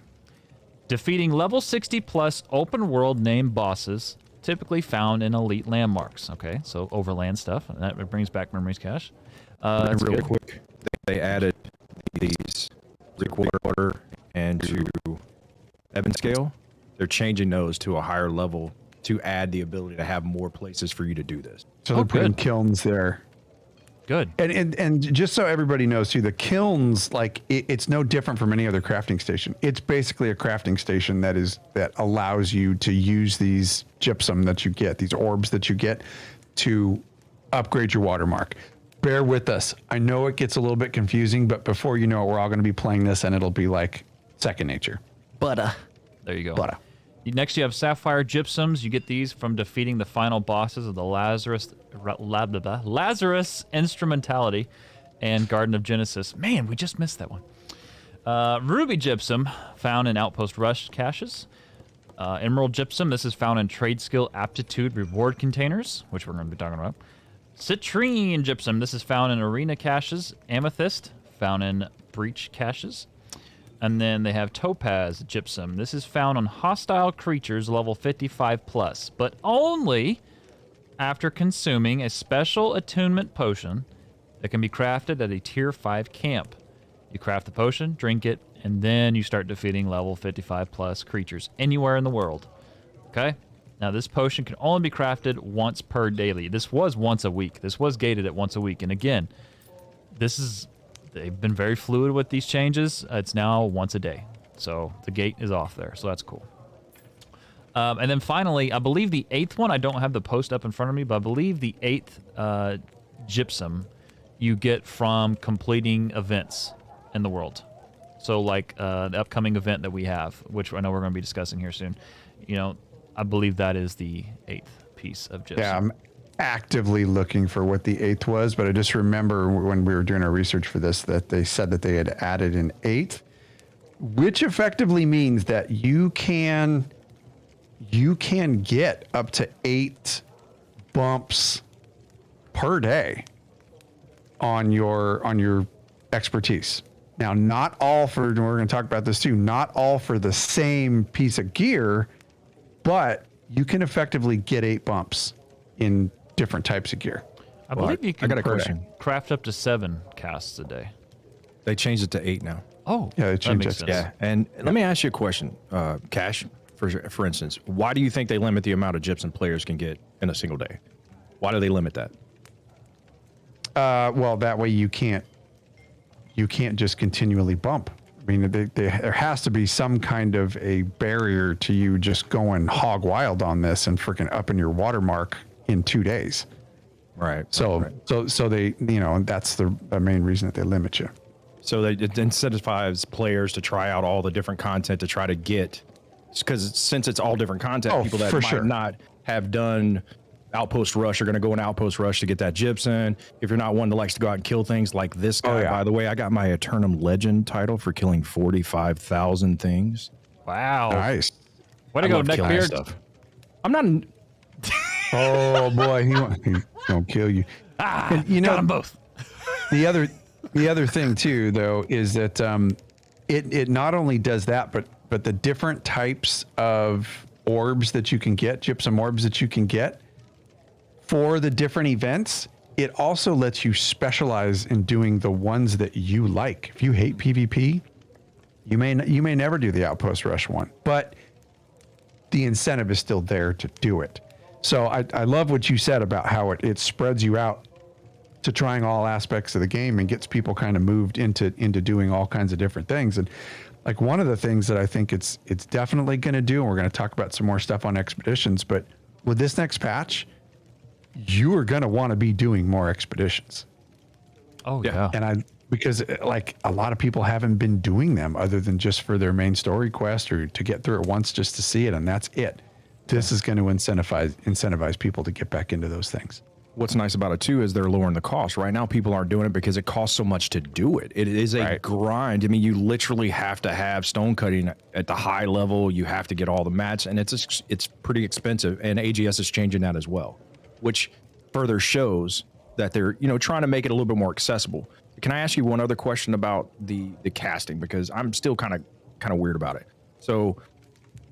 Defeating level 60 plus open world named bosses, typically found in elite landmarks. Okay, so overland stuff. And that brings back memories cache. And real quick, they added these water and to Evan scale. They're changing those to a higher level to add the ability to have more places for you to do this. So they're putting kilns there. Good. And just so everybody knows too, the kilns, like it's no different from any other crafting station. It's basically a crafting station that allows you to use these gypsum that you get, these orbs that you get, to upgrade your watermark. Bear with us. I know it gets a little bit confusing, but before you know it, we're all going to be playing this, and it'll be like second nature. Butter. There you go. Butter. Next, you have Sapphire Gypsums. You get these from defeating the final bosses of the Lazarus Instrumentality and Garden of Genesis. Man, we just missed that one. Ruby Gypsum, found in Outpost Rush caches. Emerald Gypsum, this is found in Trade Skill Aptitude reward containers, which we're going to be talking about. Citrine Gypsum, this is found in Arena caches. Amethyst, found in Breach caches. And then they have Topaz Gypsum. This is found on hostile creatures level 55 plus, but only after consuming a special attunement potion that can be crafted at a tier 5 camp. You craft the potion, drink it, and then you start defeating level 55 plus creatures anywhere in the world. Okay? Now this potion can only be crafted once per daily. This was once a week. This was gated at once a week. And again, this is they've been very fluid with these changes. It's now once a day. So the gate is off there. So that's cool. And then finally, I believe the 8th one, I don't have the post up in front of me, but I believe the 8th gypsum you get from completing events in the world. So like the upcoming event that we have, which I know we're going to be discussing here soon, I believe that is the 8th piece of gypsum. Yeah, I'm actively looking for what the 8th was, but I just remember when we were doing our research for this that they said that they had added an 8th, which effectively means that you can get up to 8 bumps per day on your expertise. Now, not all for, and we're going to talk about this too, not all for the same piece of gear, but you can effectively get 8 bumps in different types of gear. I believe you can I got a question. craft up to 7 casts a day. They changed it to 8 now. Oh, Yeah, they that changed makes it. sense. Yeah, and let me ask you a question, Cash. For instance, why do you think they limit the amount of gypsum players can get in a single day? Why do they limit that? Well, that way you can't just continually bump. I mean, there has to be some kind of a barrier to you just going hog wild on this and freaking upping your watermark in 2 days. Right. So they, and that's the main reason that they limit you. So it incentivizes players to try out all the different content to try to get, because since it's all different content, people that might not have done Outpost Rush are going to go in Outpost Rush to get that gypsum. If you're not one that likes to go out and kill things like this guy, by the way, I got my Aeternum Legend title for killing 45,000 things. Wow. Nice. Way to go, Neckbeard. Stuff. I'm not. Oh boy, he's gonna kill you. Got them both. The other thing too, though, is that it not only does that, but the different types of orbs that you can get, gypsum orbs that you can get for the different events, it also lets you specialize in doing the ones that you like. If you hate PvP, you may never do the Outpost Rush one, but the incentive is still there to do it. So I love what you said about how it spreads you out to trying all aspects of the game and gets people kind of moved into doing all kinds of different things. And like one of the things that I think it's definitely going to do, and we're going to talk about some more stuff on expeditions, but with this next patch, you are going to want to be doing more expeditions. Oh yeah. And because like a lot of people haven't been doing them other than just for their main story quest or to get through it once just to see it. And that's it. This is going to incentivize people to get back into those things. What's nice about it too is they're lowering the cost. Right now, people aren't doing it because it costs so much to do it. It is a grind. I mean, you literally have to have stone cutting at the high level. You have to get all the mats, and it's pretty expensive. And AGS is changing that as well, which further shows that they're trying to make it a little bit more accessible. Can I ask you one other question about the casting, because I'm still kind of weird about it. So,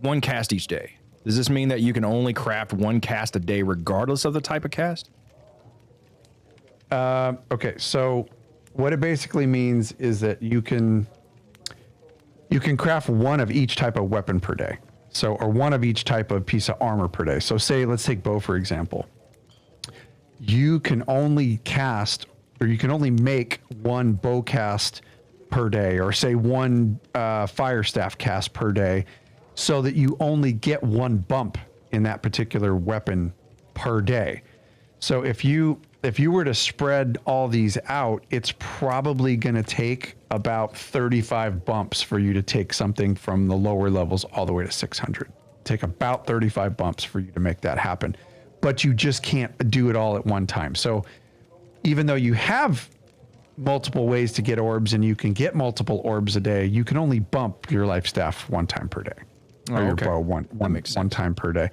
1 cast each day. Does this mean that you can only craft 1 cast a day regardless of the type of cast? Okay, so what it basically means is that you can craft 1 of each type of weapon per day. So, or 1 of each type of piece of armor per day. So let's take bow, for example. You can only cast, or you can only make 1 bow cast per day, or say 1 fire staff cast per day, so that you only get 1 bump in that particular weapon per day. So if you were to spread all these out, it's probably going to take about 35 bumps for you to take something from the lower levels all the way to 600. Take about 35 bumps for you to make that happen. But you just can't do it all at one time. So even though you have multiple ways to get orbs and you can get multiple orbs a day, you can only bump your life staff 1 time per day. Or your bow one time per day.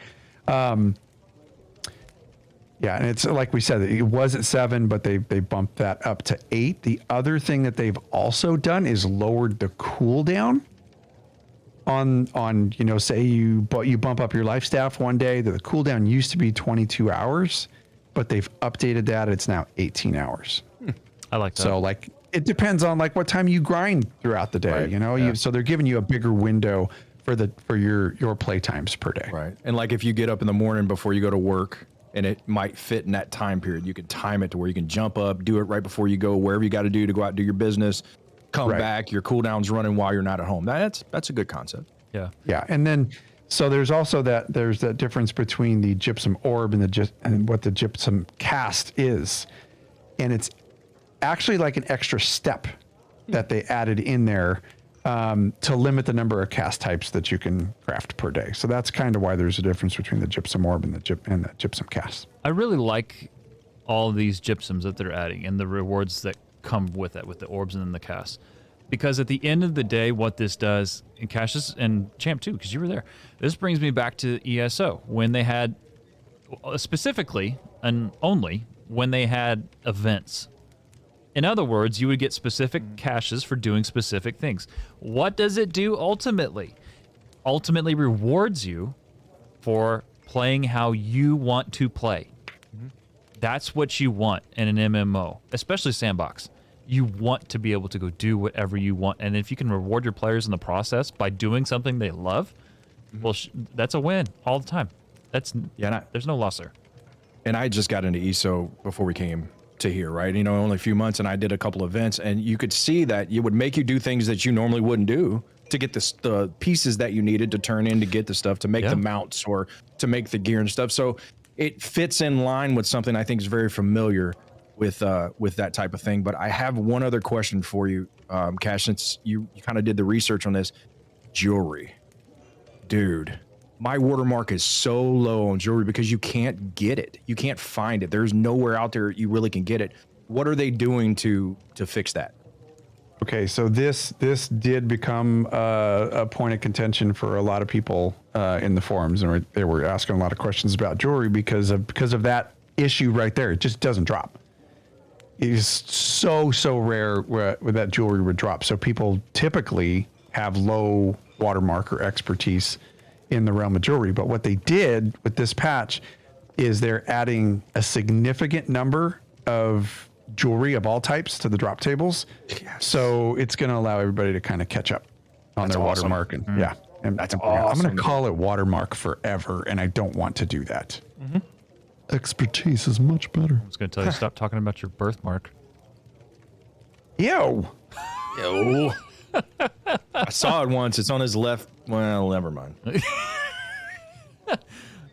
Yeah, and it's like we said, it was at 7, but they bumped that up to 8. The other thing that they've also done is lowered the cooldown on say you bump up your life staff one day. The cooldown used to be 22 hours, but they've updated that. It's now 18 hours. I like that. So like it depends on like what time you grind throughout the day. Right. So they're giving you a bigger window for your play times per day. Right. And like if you get up in the morning before you go to work and it might fit in that time period. You can time it to where you can jump up, do it right before you go wherever you got to do to go out and do your business, come back, your cooldown's running while you're not at home. That's a good concept. Yeah. Yeah, and then so there's also that difference between the gypsum orb and what the gypsum cast is, and it's actually like an extra step that they added in there to limit the number of cast types that you can craft per day. So that's kind of why there's a difference between the gypsum orb and the gypsum cast. I really like all of these gypsums that they're adding and the rewards that come with it, with the orbs and then the casts. Because at the end of the day, what this does, and Cassius and Champ too, because you were there, this brings me back to ESO when they had, specifically and only when they had events. In other words, you would get specific caches for doing specific things. What does it do ultimately? Ultimately rewards you for playing how you want to play. That's what you want in an MMO, especially sandbox. You want to be able to go do whatever you want. And if you can reward your players in the process by doing something they love, well, that's a win all the time. There's no loss there. And I just got into ESO before we came to here, right? You know, only a few months, and I did a couple events, and you could see that it would make you do things that you normally wouldn't do to get the pieces that you needed to turn in to get the stuff, to make the mounts or to make the gear and stuff. So it fits in line with something I think is very familiar with that type of thing. But I have one other question for you, Cash, since you kind of did the research on this. Jewelry. Dude, my watermark is so low on jewelry because you can't get it. You can't find it. There's nowhere out there you really can get it. What are they doing to fix that? Okay, so this did become a point of contention for a lot of people in the forums, and they were asking a lot of questions about jewelry because of that issue right there. It just doesn't drop. It is so rare where that jewelry would drop. So people typically have low watermark or expertise in the realm of jewelry. But what they did with this patch is they're adding a significant number of jewelry of all types to the drop tables. Yes. So it's going to allow everybody to kind of catch up on their watermark. And and that's awesome. I'm going to call it watermark forever, and I don't want to do that. Expertise is much better. I was going to tell you, stop talking about your birthmark. Yo. I saw it once. It's on his left. Well, never mind.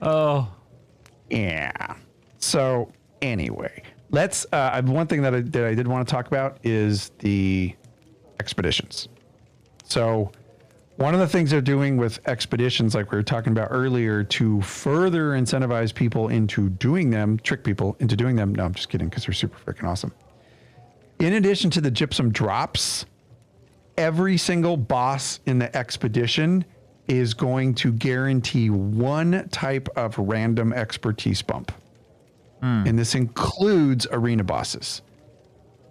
Oh. Yeah. So anyway, let's, one thing that I did want to talk about is the expeditions. So one of the things they're doing with expeditions, like we were talking about earlier, to further incentivize people into doing them, trick people into doing them. No, I'm just kidding, because they're super freaking awesome. In addition to the gypsum drops, every single boss in the expedition is going to guarantee one type of random expertise bump. And this includes arena bosses.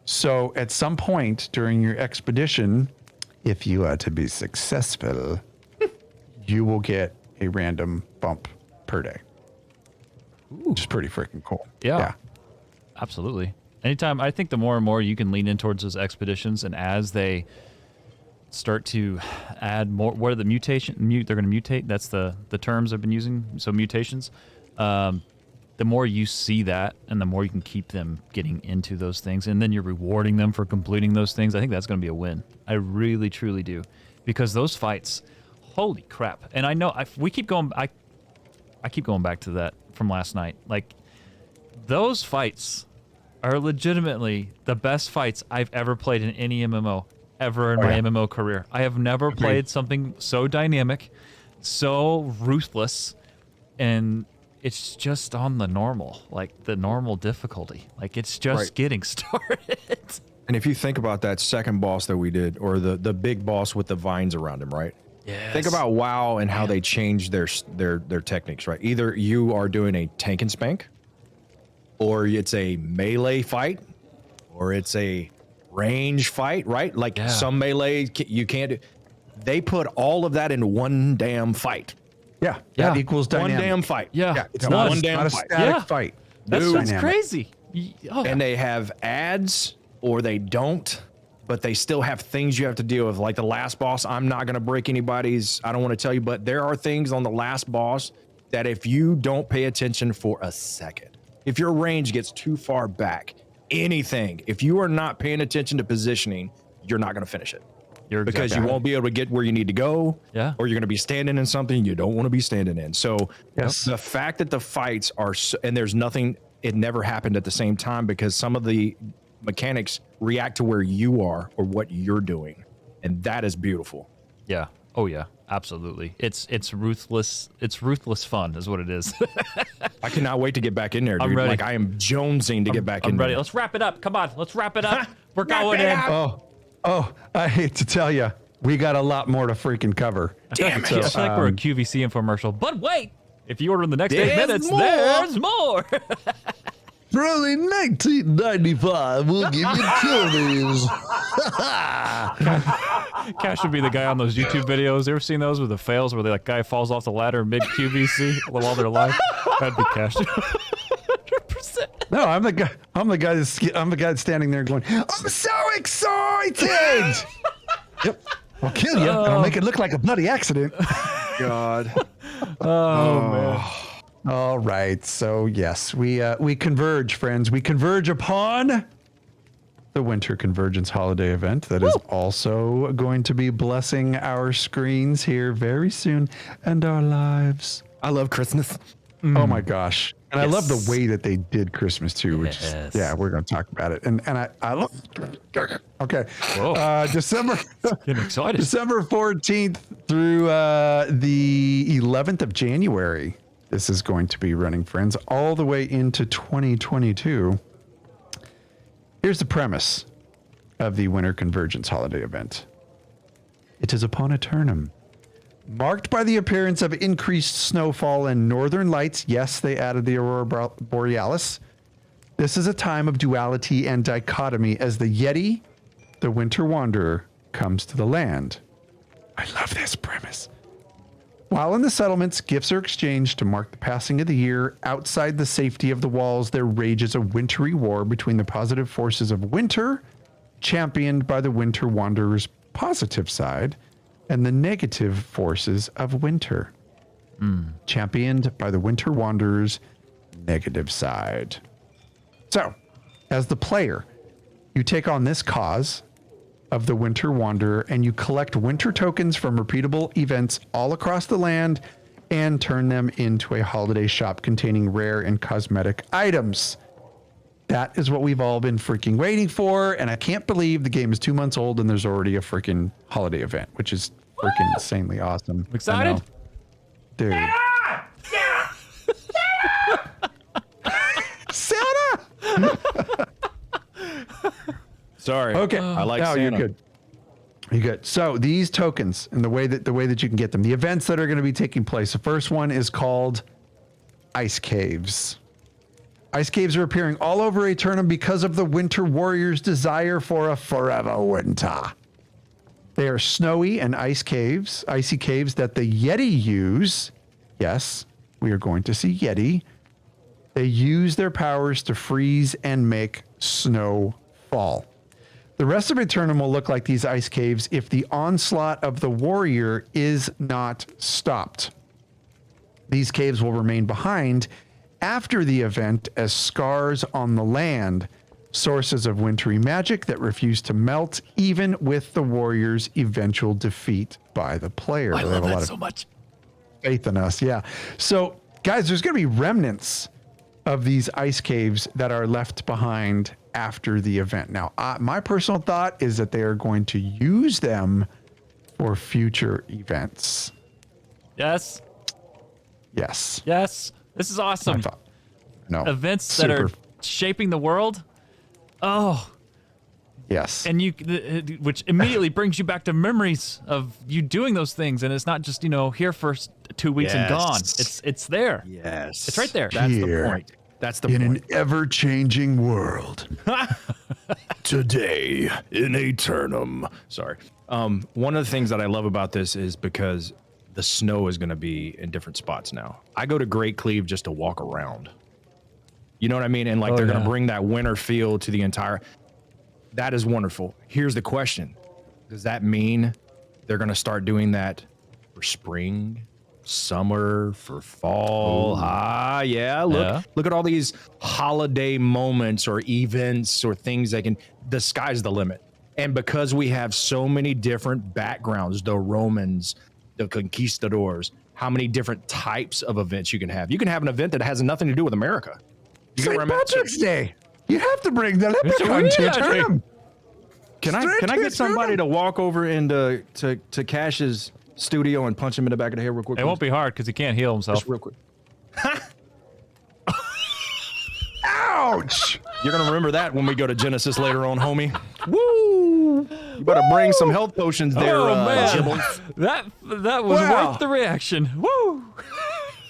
So at some point during your expedition, if you are to be successful, you will get a random bump per day. Which is pretty freaking cool. Yeah. Absolutely. Anytime, I think the more and more you can lean in towards those expeditions, and as they start to add more, what are the they're going to mutate. That's the terms I've been using. So mutations, the more you see that and the more you can keep them getting into those things, and then you're rewarding them for completing those things. I think that's going to be a win. I really, truly do, because those fights, holy crap. And I know I keep going back to that from last night. Like, those fights are legitimately the best fights I've ever played in any MMO ever in my MMO career. I have never played something so dynamic, so ruthless, and it's just on the normal, like the normal difficulty. Like, it's just getting started. And if you think about that second boss that we did, or the big boss with the vines around him, right? Yes. Think about WoW and how they changed their techniques, right? Either you are doing a tank and spank, or it's a melee fight, or it's a range fight, right? Like some melee you can't do. They put all of that in one damn fight. Yeah, that equals dynamic. One damn fight. Yeah, it's not one a damn static fight. fight. That's crazy. And they have ads, or they don't, but they still have things you have to deal with. Like the last boss, I'm not going to break anybody's, I don't want to tell you, but there are things on the last boss that if you don't pay attention for a second, if your range gets too far back, anything, if you are not paying attention to positioning, you're not going to finish it. Because you won't be able to get where you need to go, or you're going to be standing in something you don't want to be standing in. So the fact that the fights are, and there's nothing, it never happened at the same time because some of the mechanics react to where you are or what you're doing. And that is beautiful. Yeah. Oh yeah, absolutely. It's ruthless. It's ruthless fun is what it is. I cannot wait to get back in there, dude. I'm ready. Like I am jonesing to get back in ready. there. Let's wrap it up. Come on, let's wrap it up. We're going in. Oh, I hate to tell you, we got a lot more to freaking cover. Damn it. I feel like we're a QVC infomercial. But wait, if you order in the next 8 minutes, there's more. For only $19.95, we'll give you Tony's. Cash would be the guy on those YouTube videos. You ever seen those with the fails where the guy falls off the ladder mid QVC while they're live? That'd be Cash. 100%. No, I'm the guy. I'm the guy that's standing there going, "I'm so excited!" Yep, I'll kill you. I'll make it look like a bloody accident. God. Oh man. All right. So yes, we converge, friends. We converge upon the Winter Convergence holiday event that is also going to be blessing our screens here very soon and our lives. I love Christmas. Oh my gosh. And I love the way that they did Christmas too, which is, we're going to talk about it. And I love, okay. December, getting excited. December 14th through the 11th of January. This is going to be running, friends, all the way into 2022. Here's the premise of the Winter Convergence holiday event. It is upon Aeternum, marked by the appearance of increased snowfall and northern lights. Yes, they added the Aurora Borealis. This is a time of duality and dichotomy as the Yeti, the Winter Wanderer, comes to the land. I love this premise. While in the settlements, gifts are exchanged to mark the passing of the year. Outside the safety of the walls, there rages a wintry war between the positive forces of winter, championed by the Winter Wanderer's positive side, and the negative forces of winter, championed by the Winter Wanderer's negative side. So, as the player, you take on this cause of the Winter Wanderer and you collect winter tokens from repeatable events all across the land and turn them into a holiday shop containing rare and cosmetic items. That is what we've all been freaking waiting for, and I can't believe the game is 2 months old and there's already a freaking holiday event, which is freaking insanely awesome. I'm excited. Dude. Santa! Sorry. Okay. I like no, Santa. you're good. You're good. So these tokens and the way that you can get them, the events that are going to be taking place. The first one is called Ice Caves. Ice caves are appearing all over Aeternum because of the Winter Warrior's desire for a forever winter. They are snowy and icy caves that the Yeti use. Yes, we are going to see Yeti. They use their powers to freeze and make snow fall. The rest of Aeternum will look like these ice caves if the onslaught of the warrior is not stopped. These caves will remain behind after the event as scars on the land, sources of wintry magic that refuse to melt even with the warrior's eventual defeat by the player. I love that so much. Faith in us, yeah. So, guys, there's going to be remnants of these ice caves that are left behind after the event. Now, my personal thought is that they are going to use them for future events. Yes. Yes. Yes. This is awesome. No. Events that are shaping the world. Oh. Yes. And which immediately brings you back to memories of you doing those things, and it's not just here for 2 weeks and gone. It's there. Yes. It's right there. That's the point. That's the point. In an ever-changing world. Today in Aeternum. Sorry. One of the things that I love about this is because the snow is going to be in different spots now. I go to Great Cleave just to walk around. You know what I mean? And they're going to bring that winter feel to the entire. That is wonderful. Here's the question. Does that mean they're going to start doing that for spring summer, for fall. Yeah. Look at all these holiday moments or events or things that can, the sky's the limit. And because we have so many different backgrounds, the Romans, the conquistadors, how many different types of events you can have. You can have an event that has nothing to do with America. St. Patrick's Day. You have to bring the leprechaun to Aeternum. Can I get somebody to walk over into to Cash's studio and punch him in the back of the head real quick? It won't be hard because he can't heal himself. Just real quick. Ouch! You're gonna remember that when we go to Genesis later on, homie. Woo! You better bring some health potions there, Jibbles. That was worth the reaction. Woo!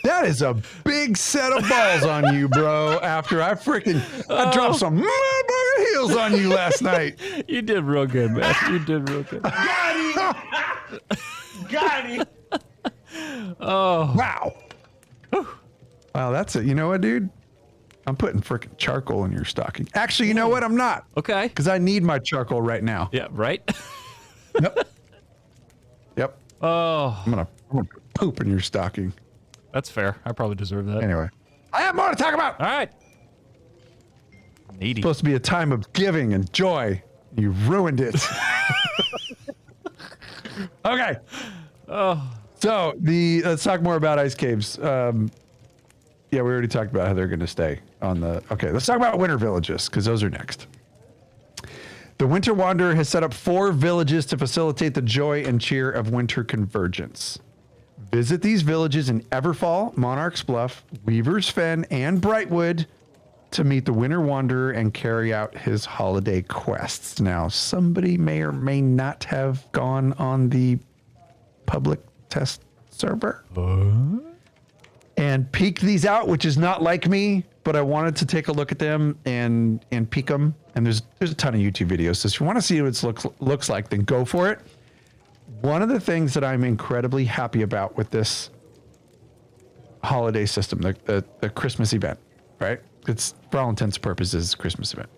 That is a big set of balls on you, bro. After I dropped some motherfucking heels on you last night. You did real good, man. You did real good. Got him. Oh. Wow. Wow, that's it. You know what, dude? I'm putting freaking charcoal in your stocking. Actually, you know what? I'm not. Okay. Because I need my charcoal right now. Yeah, right? Yep. Oh. I'm gonna poop in your stocking. That's fair. I probably deserve that. Anyway, I have more to talk about. All right. Needy. Supposed to be a time of giving and joy. You ruined it. Okay. Oh. So let's talk more about ice caves. Yeah, we already talked about how they're going to stay on the. Okay, let's talk about winter villages because those are next. The Winter Wanderer has set up 4 villages to facilitate the joy and cheer of winter convergence. Visit these villages in Everfall, Monarch's Bluff, Weaver's Fen, and Brightwood to meet the Winter Wanderer and carry out his holiday quests. Now, somebody may or may not have gone on the public test server and peek these out, which is not like me, but I wanted to take a look at them and peek them. And there's a ton of YouTube videos. So if you want to see what it looks like, then go for it. One of the things that I'm incredibly happy about with this holiday system, the Christmas event, right? It's for all intents and purposes a Christmas event.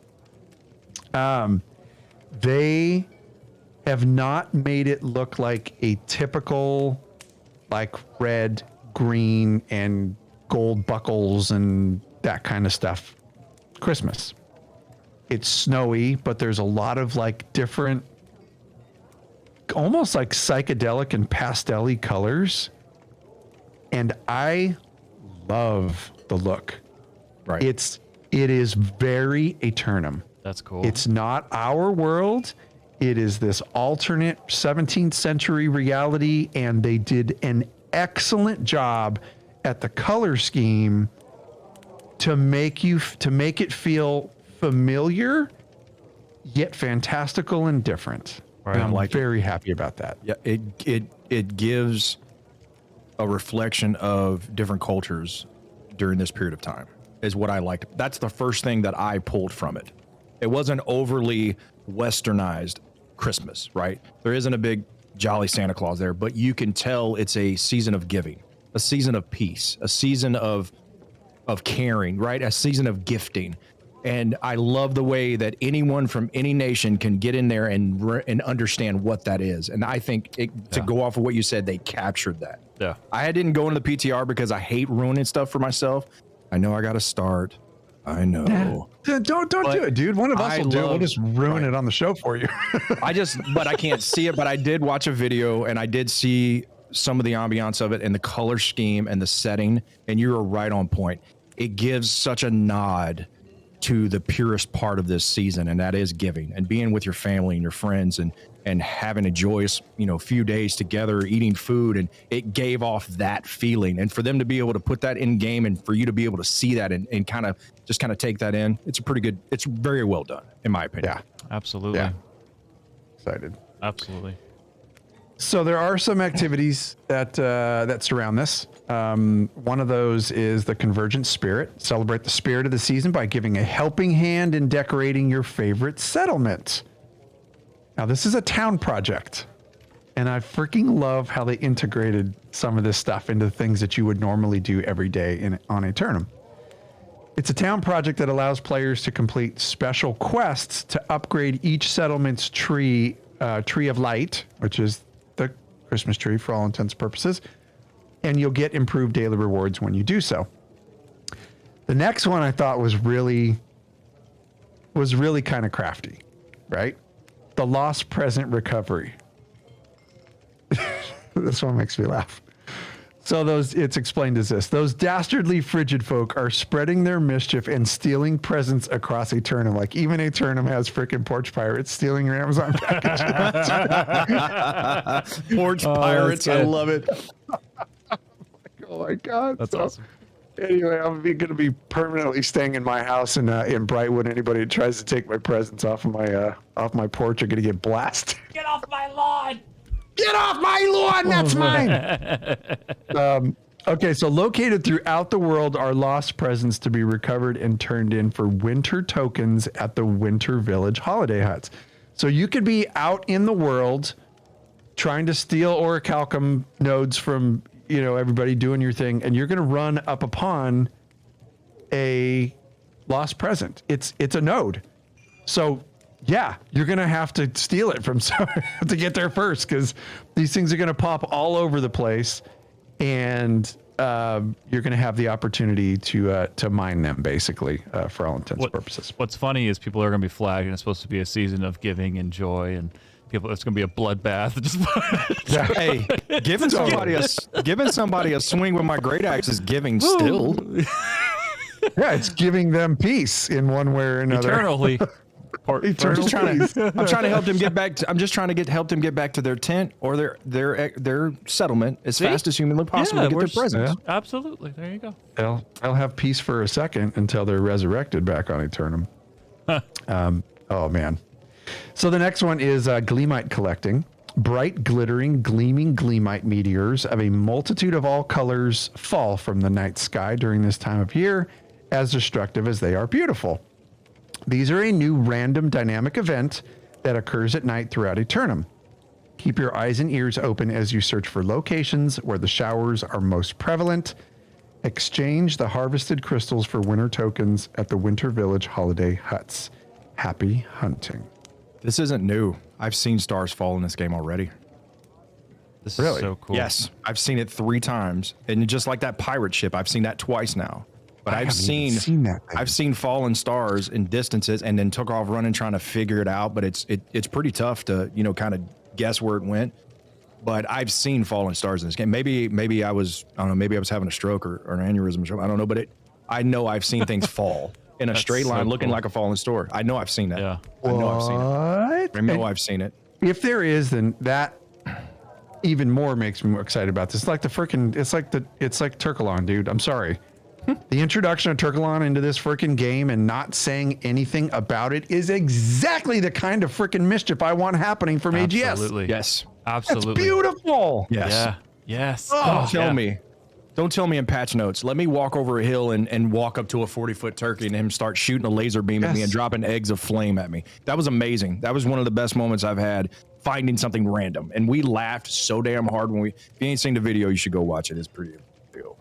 They have not made it look like a typical like red, green, and gold buckles and that kind of stuff Christmas. It's snowy, but there's a lot of like different, almost like psychedelic and pastel-y colors. And I love the look. Right. It is very Aeternum. That's cool. It's not our world. It is this alternate 17th century reality, and they did an excellent job at the color scheme to make it feel familiar yet fantastical and different. Right. And I'm very happy about that. Yeah, it gives a reflection of different cultures during this period of time is what I liked. That's the first thing that I pulled from it. It wasn't overly westernized Christmas, right? There isn't a big jolly Santa Claus there, but you can tell it's a season of giving, a season of peace, a season of caring, right? A season of gifting. And I love the way that anyone from any nation can get in there and understand what that is. And I think to go off of what you said, they captured that. Yeah. I didn't go into the PTR because I hate ruining stuff for myself. I know I got to start. I know. Don't do it, dude. One of us will do it. We'll just ruin it on the show for you. But I can't see it. But I did watch a video and I did see some of the ambiance of it and the color scheme and the setting. And you were right on point. It gives such a nod to the purest part of this season, and that is giving and being with your family and your friends and having a joyous, few days together, eating food, and it gave off that feeling. And for them to be able to put that in game and for you to be able to see that and kind of take that in, it's very well done, in my opinion. Yeah, Absolutely. Yeah. Excited. Absolutely. So there are some activities that surround this. One of those is the Convergent Spirit. Celebrate the spirit of the season by giving a helping hand in decorating your favorite settlement. Now, this is a town project, and I freaking love how they integrated some of this stuff into things that you would normally do every day on Aeternum. It's a town project that allows players to complete special quests to upgrade each settlement's tree of light, which is the Christmas tree for all intents and purposes, and you'll get improved daily rewards when you do so. The next one I thought was really kind of crafty, right? The lost present recovery. This one makes me laugh. So it's explained as this: those dastardly frigid folk are spreading their mischief and stealing presents across Aeternum. Like even Aeternum has freaking porch pirates stealing your Amazon package. Porch pirates, I love it. Oh my God. That's awesome. Anyway, I'm going to be permanently staying in my house in Brightwood. Anybody who tries to take my presents off my porch are going to get blasted. Get off my lawn! Get off my lawn! That's mine. Okay, so located throughout the world are lost presents to be recovered and turned in for winter tokens at the Winter Village holiday huts. So you could be out in the world trying to steal orichalcum nodes from everybody doing your thing, and you're going to run up upon a lost present. It's a node, so yeah, you're going to have to steal it from someone to get there first, because these things are going to pop all over the place, and you're going to have the opportunity to mine them, basically, for all intents and purposes. What's funny is people are going to be flagged, and it's supposed to be a season of giving and joy, and it's going to be a bloodbath. Hey, giving somebody a swing with my great axe is giving still. Yeah, it's giving them peace in one way or another. Eternally. I'm just trying to help them get back. I'm just trying to help them get back to their tent or their settlement as fast as humanly possible to get their presents. Yeah, absolutely. There you go. They'll have peace for a second until they're resurrected back on Aeternum. Oh man. So the next one is Gleamite collecting. Bright, glittering, gleaming Gleamite meteors of a multitude of all colors fall from the night sky during this time of year, as destructive as they are beautiful. These are a new random dynamic event that occurs at night throughout Aeternum. Keep your eyes and ears open as you search for locations where the showers are most prevalent. Exchange the harvested crystals for winter tokens at the Winter Village holiday huts. Happy hunting. This isn't new. I've seen stars fall in this game already. This is so cool. Yes, I've seen it 3 times, and just like that pirate ship, I've seen that twice now. But I've seen that thing. I've seen fallen stars in distances, and then took off running trying to figure it out. But it's pretty tough to kind of guess where it went. But I've seen fallen stars in this game. Maybe I was having a stroke or an aneurysm or something. I don't know, but I know I've seen things fall in a straight line, looking like a fallen star. I know I've seen that. Yeah. I know I've seen it. I know I've seen it. If there is, then that even more makes me more excited about this. It's like Turkalon, dude. I'm sorry. The introduction of Turkalon into this freaking game and not saying anything about it is exactly the kind of freaking mischief I want happening from AGS. Absolutely. Yes. Absolutely. It's beautiful. Yes. Yeah. Yes. Don't tell me in patch notes. Let me walk over a hill and walk up to a 40-foot turkey and him start shooting a laser beam at me and dropping eggs of flame at me. That was amazing. That was one of the best moments I've had finding something random. And we laughed so damn hard if you ain't seen the video, you should go watch it. It's pretty cool.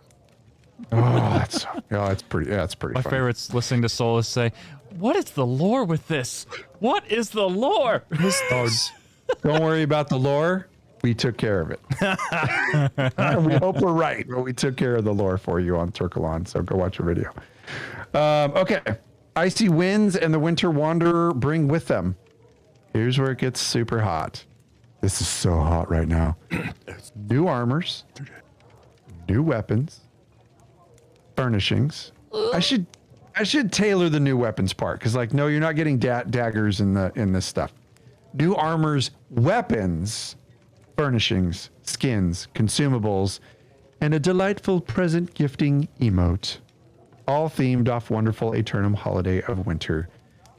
It's pretty My funny. favorite's listening to Solus say, "What is the lore with this? What is the lore?" Don't worry about the lore. We took care of it. We hope we're right, but we took care of the lore for you on Turkalon, so go watch a video. Okay. Icy winds and the winter wanderer bring with them. Here's where it gets super hot. This is so hot right now. New armors, new weapons, furnishings. I should tailor the new weapons part, because no, you're not getting daggers in this stuff. New armors, weapons, furnishings, skins, consumables, and a delightful present gifting emote, all themed off wonderful Aeternum holiday of winter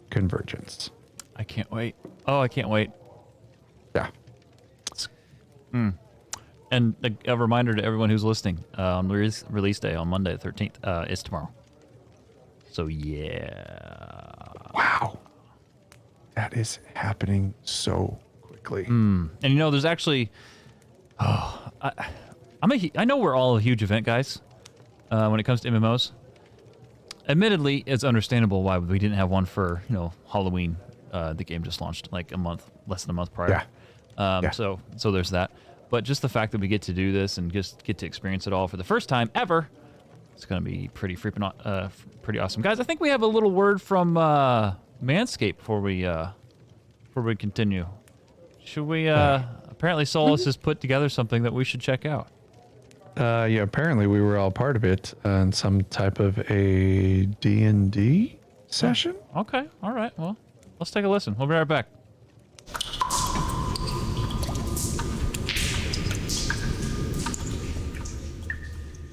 convergence. I can't wait. Oh, I can't wait. Yeah. And a reminder to everyone who's listening, on release day on Monday the 13th is tomorrow. So yeah. Wow. That is happening so quickly. And there's actually, I know we're all a huge event guys when it comes to MMOs. Admittedly, it's understandable why we didn't have one for Halloween. The game just launched like less than a month prior. Yeah. So there's that. But just the fact that we get to do this and just get to experience it all for the first time ever, it's going to be pretty pretty awesome. Guys, I think we have a little word from Manscaped before we continue. Should we, apparently Solus has put together something that we should check out. Yeah, apparently we were all part of it in some type of a D&D session. Okay, all right, well, let's take a listen. We'll be right back.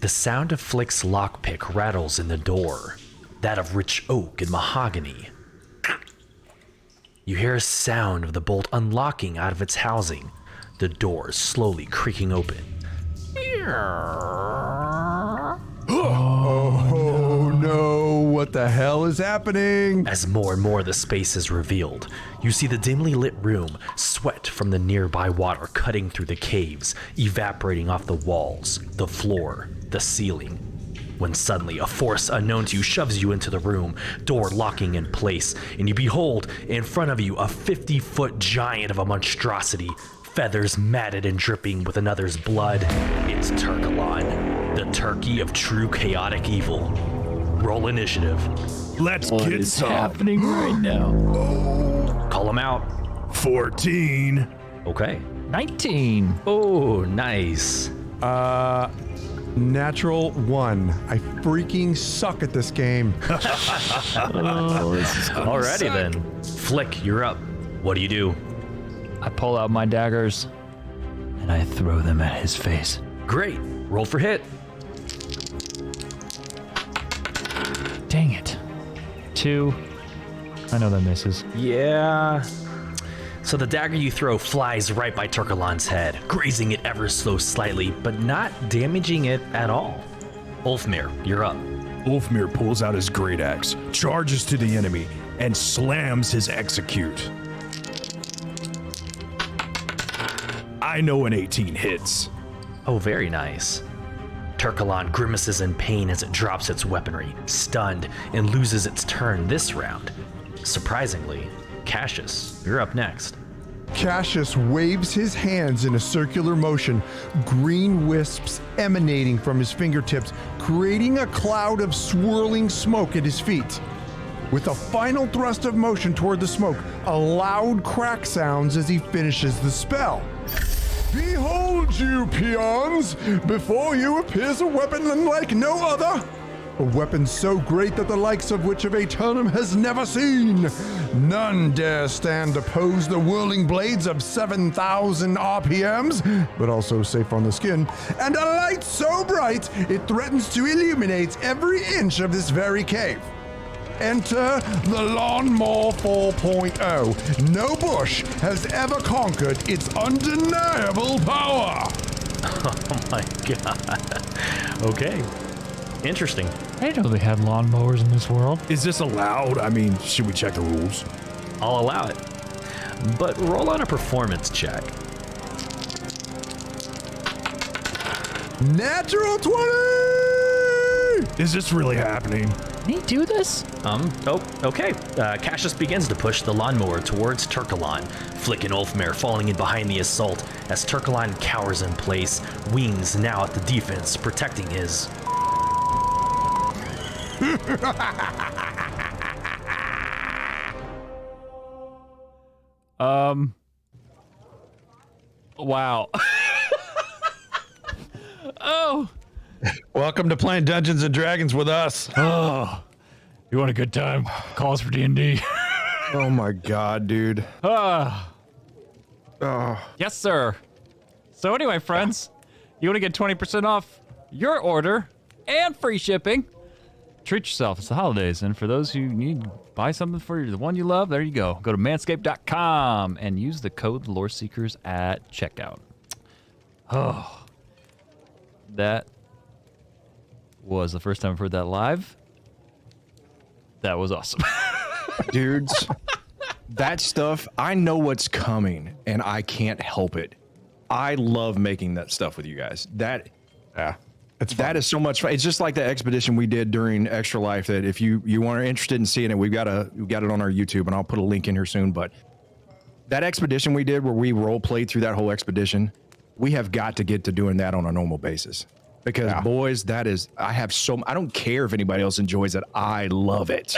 The sound of Flick's lockpick rattles in the door, that of rich oak and mahogany. You hear a sound of the bolt unlocking out of its housing, the door slowly creaking open. Oh no, what the hell is happening? As more and more of the space is revealed, you see the dimly lit room, sweat from the nearby water cutting through the caves, evaporating off the walls, the floor, the ceiling. When suddenly a force unknown to you shoves you into the room, door locking in place, and you behold in front of you a 50-foot giant of a monstrosity, feathers matted and dripping with another's blood. It's Turkalon, the turkey of true chaotic evil. Roll initiative. Let's What get is some. happening right now? Call him out. 14. Okay. 19. Oh, nice. Natural 1. I freaking suck at this game. Alrighty then. Flick, you're up. What do? I pull out my daggers and I throw them at his face. Great. Roll for hit. Dang it. 2. I know that misses. Yeah. So the dagger you throw flies right by Turkalon's head, grazing it ever so slightly, but not damaging it at all. Ulfmir, you're up. Ulfmir pulls out his great axe, charges to the enemy, and slams his execute. I know an 18 hits. Oh, very nice. Turkalon grimaces in pain as it drops its weaponry, stunned, and loses its turn this round. Surprisingly, Cassius, you're up next. Cassius waves his hands in a circular motion, green wisps emanating from his fingertips, creating a cloud of swirling smoke at his feet. With a final thrust of motion toward the smoke, a loud crack sounds as he finishes the spell. Behold, you peons! Before you appears a weapon unlike no other. A weapon so great that the likes of which of Aeternum has never seen. None dare stand oppose the whirling blades of 7,000 RPMs, but also safe on the skin, and a light so bright it threatens to illuminate every inch of this very cave. Enter the Lawnmower 4.0. No bush has ever conquered its undeniable power. Oh my god. Okay. Interesting. I didn't know they had lawnmowers in this world. Is this allowed? I mean, should we check the rules? I'll allow it. But roll on a performance check. Natural 20! Is this really happening? Can he do this? Oh, okay. Cassius begins to push the lawnmower towards Turkalon, Flick and Ulfmir falling in behind the assault as Turkalon cowers in place, wings now at the defense, protecting his... Wow. Oh. Welcome to playing Dungeons and Dragons with us. Oh. You want a good time? Call us for D&D. Oh my god, dude. Yes, sir. So anyway, friends, you want to get 20% off your order and free shipping? Treat yourself. It's the holidays, and for those who need buy something for the one you love, there you go. Go to manscaped.com and use the code Loreseekers at checkout. Oh, that was the first time I've heard that live. That was awesome. Dudes, that stuff, I know what's coming, and I can't help it. I love making that stuff with you guys. That is so much fun. It's just like the expedition we did during Extra Life that if you are interested in seeing it, we've got it on our YouTube, and I'll put a link in here soon. But that expedition we did where we role played through that whole expedition, we have got to get to doing that on a normal basis. Because boys, I don't care if anybody else enjoys it. I love it.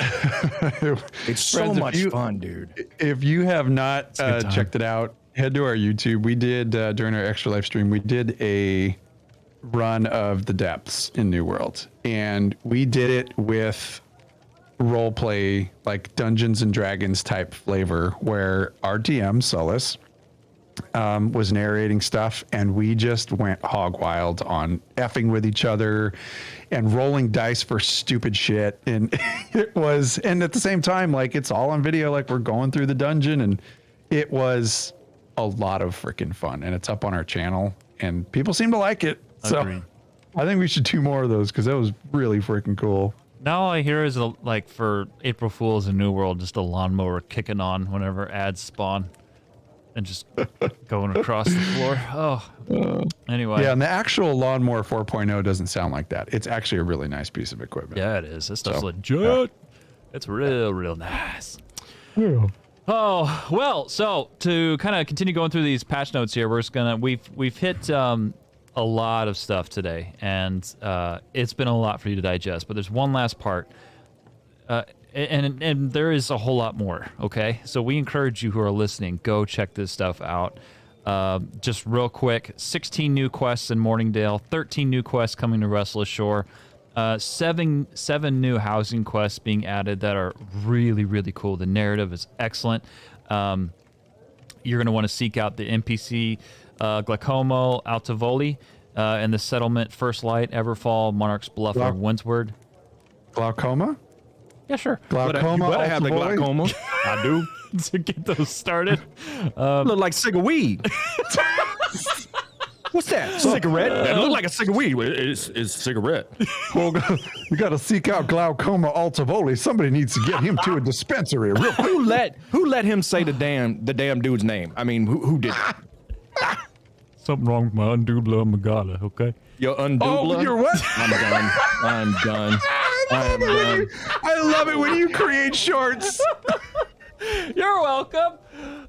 It's so much fun, dude. If you have not checked it out, head to our YouTube. We did, during our extra live stream, we did a run of the depths in New World. And we did it with role play, like Dungeons and Dragons type flavor, where our DM, Solus, was narrating stuff, and we just went hog wild on effing with each other and rolling dice for stupid shit. And and at the same time, like, it's all on video, like we're going through the dungeon, and it was a lot of freaking fun, and it's up on our channel and people seem to like it. Agreed. So I think we should do more of those, because that was really freaking cool. Now all I hear is like for April Fool's in New World, just a lawnmower kicking on whenever ads spawn. And just going across the floor. Oh, anyway. Yeah, and the actual Lawnmower 4.0 doesn't sound like that. It's actually a really nice piece of equipment. Yeah, it is. This stuff's legit. It's real nice. Yeah. Oh, well, so to kind of continue going through these patch notes here, we've hit a lot of stuff today, and it's been a lot for you to digest. But there's one last part. And there is a whole lot more, okay? So we encourage you who are listening, go check this stuff out. Just real quick, 16 new quests in Morningdale, 13 new quests coming to Restless Shore, seven new housing quests being added that are really, really cool. The narrative is excellent. You're going to want to seek out the NPC Glaucomo Altavoli and the settlement First Light, Everfall, Monarch's Bluff, or Windsward. Glaucoma? Yeah, sure. Glaucoma. You better have the glaucoma. I do. To get those started. Look like cigar weed. What's that? Cigarette? It look like a cigar weed. It's cigarette. Well, you got to seek out Glaucoma Altavoli. Somebody needs to get him to a dispensary real quick. Who let him say the damn dude's name? I mean, who did that? Something wrong with my undubla magala, okay? Your undubla? Oh, you're what? I'm done. I love it when you create shorts. You're welcome.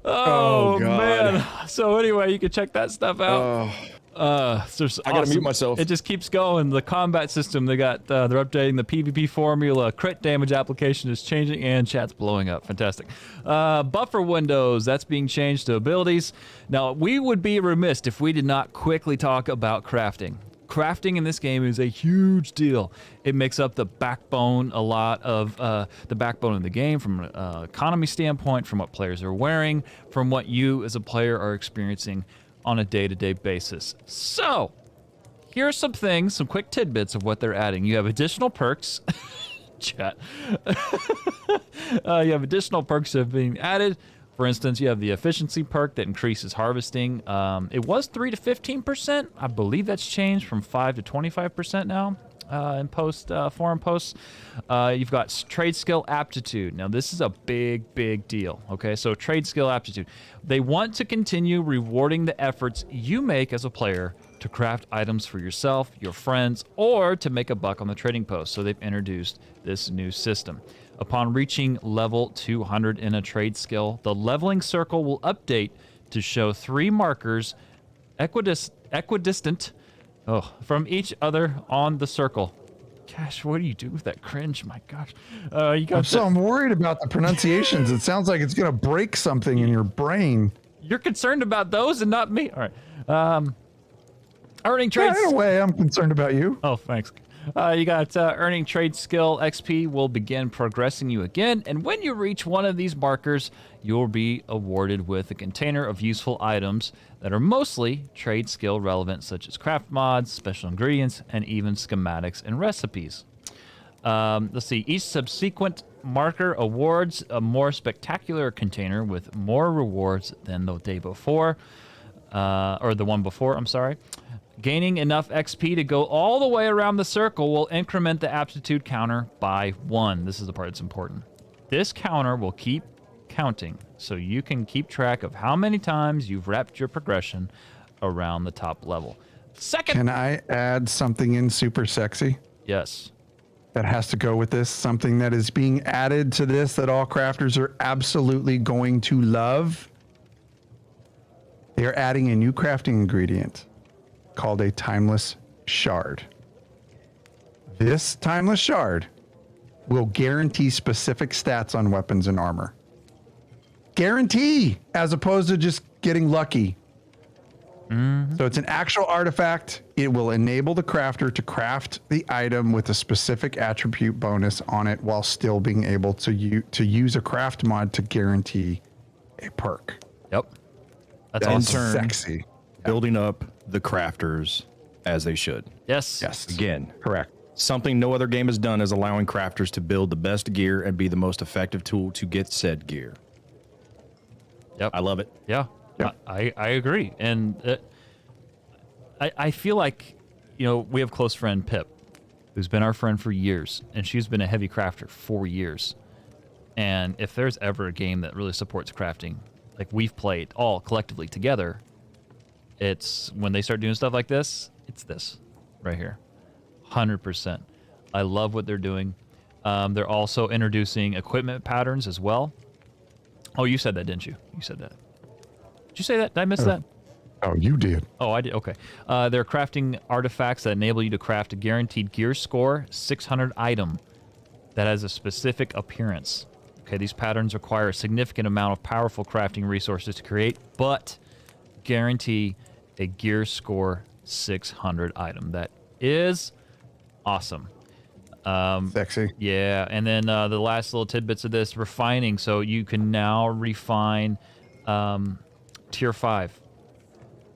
Oh, God. man. So anyway, you can check that stuff out. I gotta mute myself. It just keeps going. The combat system, they're updating the PvP formula. Crit damage application is changing, and chat's blowing up. Fantastic. Buffer windows, that's being changed to abilities. Now, we would be remiss if we did not quickly talk about crafting. Crafting in this game is a huge deal. It makes up the backbone, a lot of the backbone of the game from an economy standpoint, from what players are wearing, from what you as a player are experiencing on a day-to-day basis. So, here are some things, some quick tidbits of what they're adding. You have additional perks. Chat. You have additional perks that have been added. For instance, you have the efficiency perk that increases harvesting. It was 3 to 15%. I believe that's changed from 5 to 25% now in forum posts. You've got trade skill aptitude. Now, this is a big deal. Okay, so trade skill aptitude. They want to continue rewarding the efforts you make as a player to craft items for yourself, your friends, or to make a buck on the trading post. So they've introduced this new system. Upon reaching level 200 in a trade skill, the leveling circle will update to show 3 markers equidistant from each other on the circle. Gosh, what do you do with that cringe? My gosh. I'm worried about the pronunciations. It sounds like it's going to break something in your brain. You're concerned about those and not me? All right. Earning trades. In a way, I'm concerned about you. Oh, thanks. You got earning trade skill XP will begin progressing you again, and when you reach one of these markers, you'll be awarded with a container of useful items that are mostly trade skill relevant, such as craft mods, special ingredients, and even schematics and recipes. Let's see, each subsequent marker awards a more spectacular container with more rewards than the day before, or the one before, I'm sorry. Gaining enough XP to go all the way around the circle will increment the aptitude counter by 1. This is the part that's important. This counter will keep counting, so you can keep track of how many times you've wrapped your progression around the top level. Second. Can I add something in super sexy? Yes. That has to go with this. Something that is being added to this that all crafters are absolutely going to love. They are adding a new crafting ingredient called a timeless shard. This timeless shard will guarantee specific stats on weapons and armor. Guarantee, as opposed to just getting lucky. So it's an actual artifact. It will enable the crafter to craft the item with a specific attribute bonus on it while still being able to use a craft mod to guarantee a perk. Yep. That's In awesome. turn, Sexy. building up the crafters as they should. Yes. Yes. Again, Correct. something no other game has done is allowing crafters to build the best gear and be the most effective tool to get said gear. Yep. I love it. Yeah. Yeah. I agree. And I feel like, we have a close friend, Pip, who's been our friend for years, and she's been a heavy crafter for years. And if there's ever a game that really supports crafting, like we've played all collectively together, it's when they start doing stuff like this, it's this right here. 100%. I love what they're doing. They're also introducing equipment patterns as well. Oh, you said that, didn't you? You said that. Did you say that? Did I miss that? Oh, you did. Oh, I did. Okay. They're crafting artifacts that enable you to craft a guaranteed gear score 600 item that has a specific appearance. Okay, these patterns require a significant amount of powerful crafting resources to create, but guarantee a gear score 600 item. That is awesome. Sexy. Yeah, and then the last little tidbits of this, refining. So you can now refine tier 5.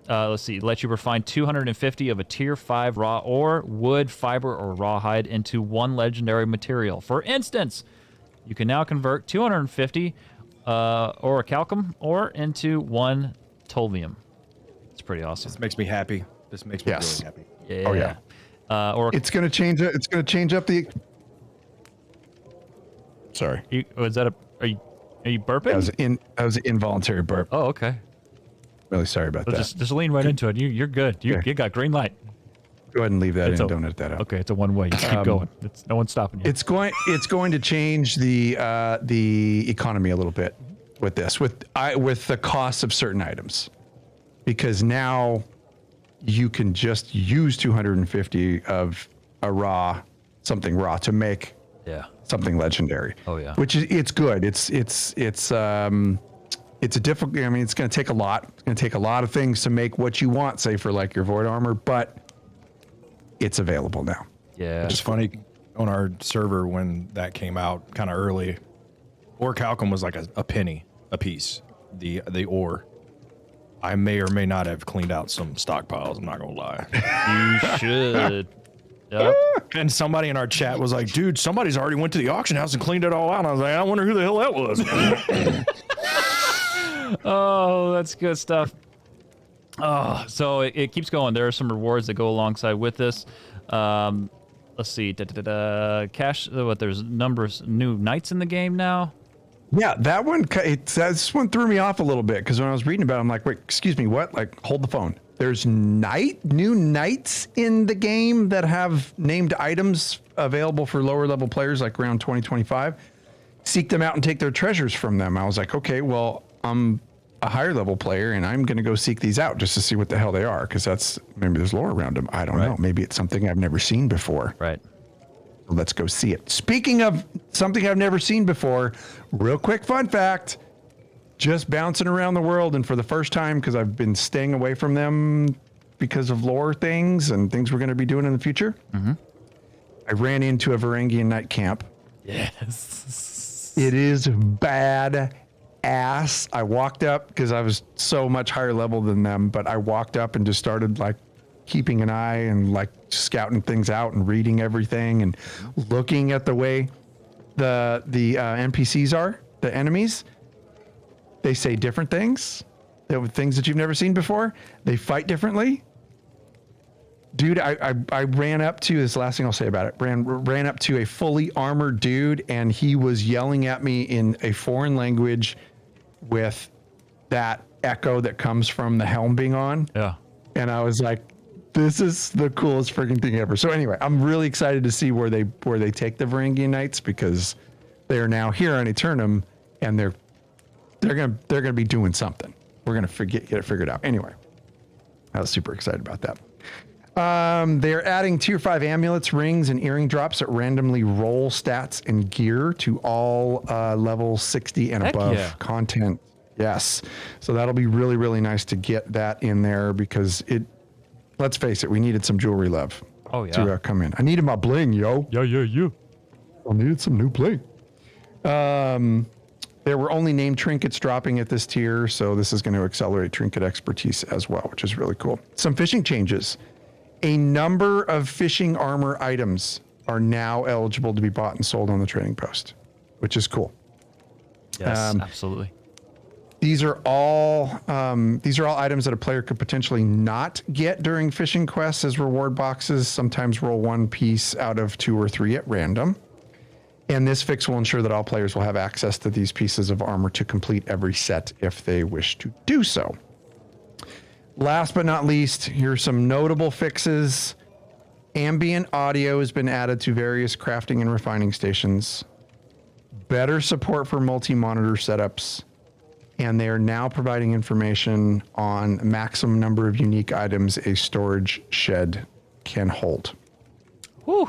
Let's see, let you refine 250 of a tier 5 raw ore, wood, fiber, or rawhide into one legendary material. For instance, you can now convert 250 orichalcum ore into one tolvium. It's pretty awesome. This makes me happy. This makes me Yes. really happy. Yeah. Oh, yeah. Or It's going to change it. It's going to change up the. Sorry. is that are you burping? That was an involuntary burp. Oh, okay. Really sorry about So that. just lean right into it. You're good. You got green light. Go ahead and leave that It's in. a- Don't edit that out. Okay, it's a one way. You keep going. It's no one's stopping you. It's going to change the economy a little bit with this with the cost of certain items, because now you can just use 250 of something raw to make yeah. something legendary. Oh, yeah. Which is it's good. It's a difficult. I mean, it's going to take a lot. It's going to take a lot of things to make what you want, say for like your void armor, but it's available now. Yeah. It's funny on our server when that came out kind of early. Orichalcum was like a penny a piece. The ore. I may or may not have cleaned out some stockpiles. I'm not gonna lie. You should. Yep. And somebody in our chat was like, "Dude, somebody's already went to the auction house and cleaned it all out." And I was like, "I wonder who the hell that was." Oh, that's good stuff. Oh, so it keeps going. There are some rewards that go alongside with this. Let's see. Cash. There's numbers new knights in the game now. Yeah, that one. This one threw me off a little bit because when I was reading about it, I'm like, wait, excuse me, what? Like, hold the phone. There's new knights in the game that have named items available for lower level players, like around 2025. Seek them out and take their treasures from them. I was like, okay, well, I'm a higher level player and I'm going to go seek these out just to see what the hell they are, because maybe there's lore around them. I don't know. Maybe it's something I've never seen before. Right. Let's go see it. Speaking of something I've never seen before, real quick fun fact, just bouncing around the world, and for the first time, because I've been staying away from them because of lore things and things we're going to be doing in the future, I ran into a Varangian night camp. Yes. It is bad ass. I walked up because I was so much higher level than them, but I walked up and just started like keeping an eye and like scouting things out and reading everything and looking at the way the NPCs are, the enemies. They say different things. They're things that you've never seen before. They fight differently. Dude, I ran up to, this last thing I'll say about it, ran up to a fully armored dude, and he was yelling at me in a foreign language with that echo that comes from the helm being on. Yeah. And I was like, this is the coolest freaking thing ever. So anyway, I'm really excited to see where they take the Varangian Knights, because they are now here on Aeternum, and they're gonna be doing something. we're gonna get it figured out. Anyway, I was super excited about that. They're adding tier 5 amulets, rings, and earring drops that randomly roll stats and gear to all level 60 and Heck above yeah. content. Yes. So that'll be really, really nice to get that in there because let's face it, we needed some jewelry love to come in. I needed my bling, yo. Yeah. I needed some new bling. There were only named trinkets dropping at this tier, so this is going to accelerate trinket expertise as well, which is really cool. Some fishing changes. A number of fishing armor items are now eligible to be bought and sold on the trading post, which is cool. Yes, absolutely. These are all items that a player could potentially not get during fishing quests as reward boxes. Sometimes roll one piece out of 2 or 3 at random. And this fix will ensure that all players will have access to these pieces of armor to complete every set if they wish to do so. Last but not least, here's some notable fixes. Ambient audio has been added to various crafting and refining stations. Better support for multi-monitor setups. And they are now providing information on maximum number of unique items a storage shed can hold. Whew.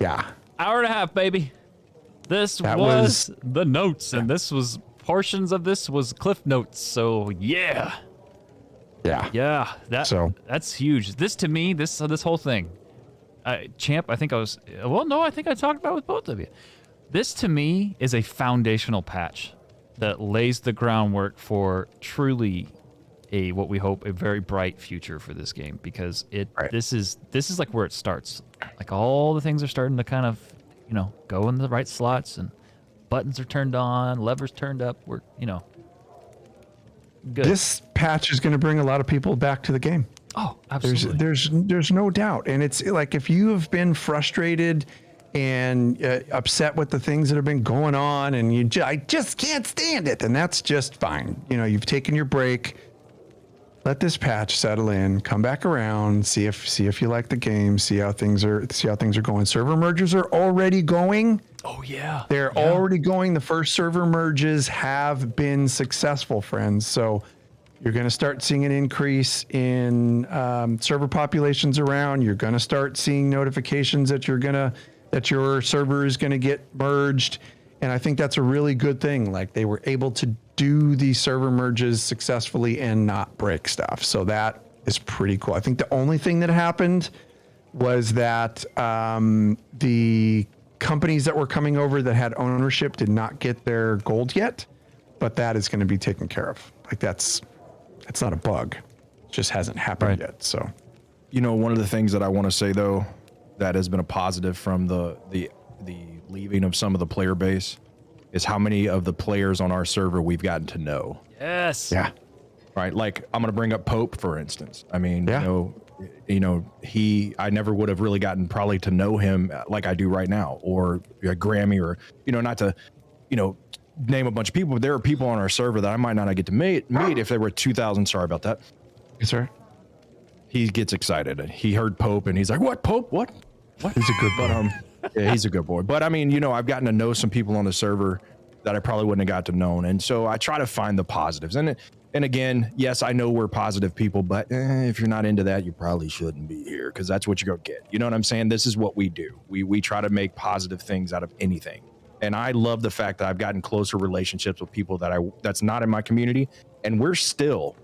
Yeah. Hour and a half, baby. This was the notes, and this was portions of this was cliff notes. So yeah. That's huge. This to me, this whole thing, Champ. I think I talked about it with both of you. This to me is a foundational patch that lays the groundwork for truly what we hope a very bright future for this game, because this is like where it starts. Like all the things are starting to kind of, go in the right slots, and buttons are turned on, levers turned up. We're, good. This patch is going to bring a lot of people back to the game. Oh, absolutely. There's no doubt. And it's like, if you have been frustrated and upset with the things that have been going on, and I just can't stand it, and that's just fine. You've taken your break. Let this patch settle in, come back around, see if you like the game, see how things are going. Server merges are already going. Oh yeah. They're already going. The first server merges have been successful, friends. So you're going to start seeing an increase in server populations around. You're going to start seeing notifications that your server is going to get merged. And I think that's a really good thing. Like, they were able to do these server merges successfully and not break stuff. So that is pretty cool. I think the only thing that happened was that the companies that were coming over that had ownership did not get their gold yet, but that is going to be taken care of. Like, that's not a bug. It just hasn't happened yet. So, one of the things that I want to say, though, that has been a positive from the leaving of some of the player base is how many of the players on our server we've gotten to know. Yes. Yeah. Right. Like, I'm going to bring up Pope, for instance. I mean, Yeah. I never would have really gotten probably to know him like I do right now, or Grammy, or, not to, name a bunch of people, but there are people on our server that I might not get to meet if they were 2,000. Sorry about that. Yes, sir. He gets excited. He heard Pope and he's like, "What, Pope? What?" He's a good boy. Yeah, he's a good boy. But I mean, I've gotten to know some people on the server that I probably wouldn't have got to know. And so I try to find the positives. And again, yes, I know we're positive people, but if you're not into that, you probably shouldn't be here, because that's what you're going to get. You know what I'm saying? This is what we do. We try to make positive things out of anything. And I love the fact that I've gotten closer relationships with people that's not in my community. And we're still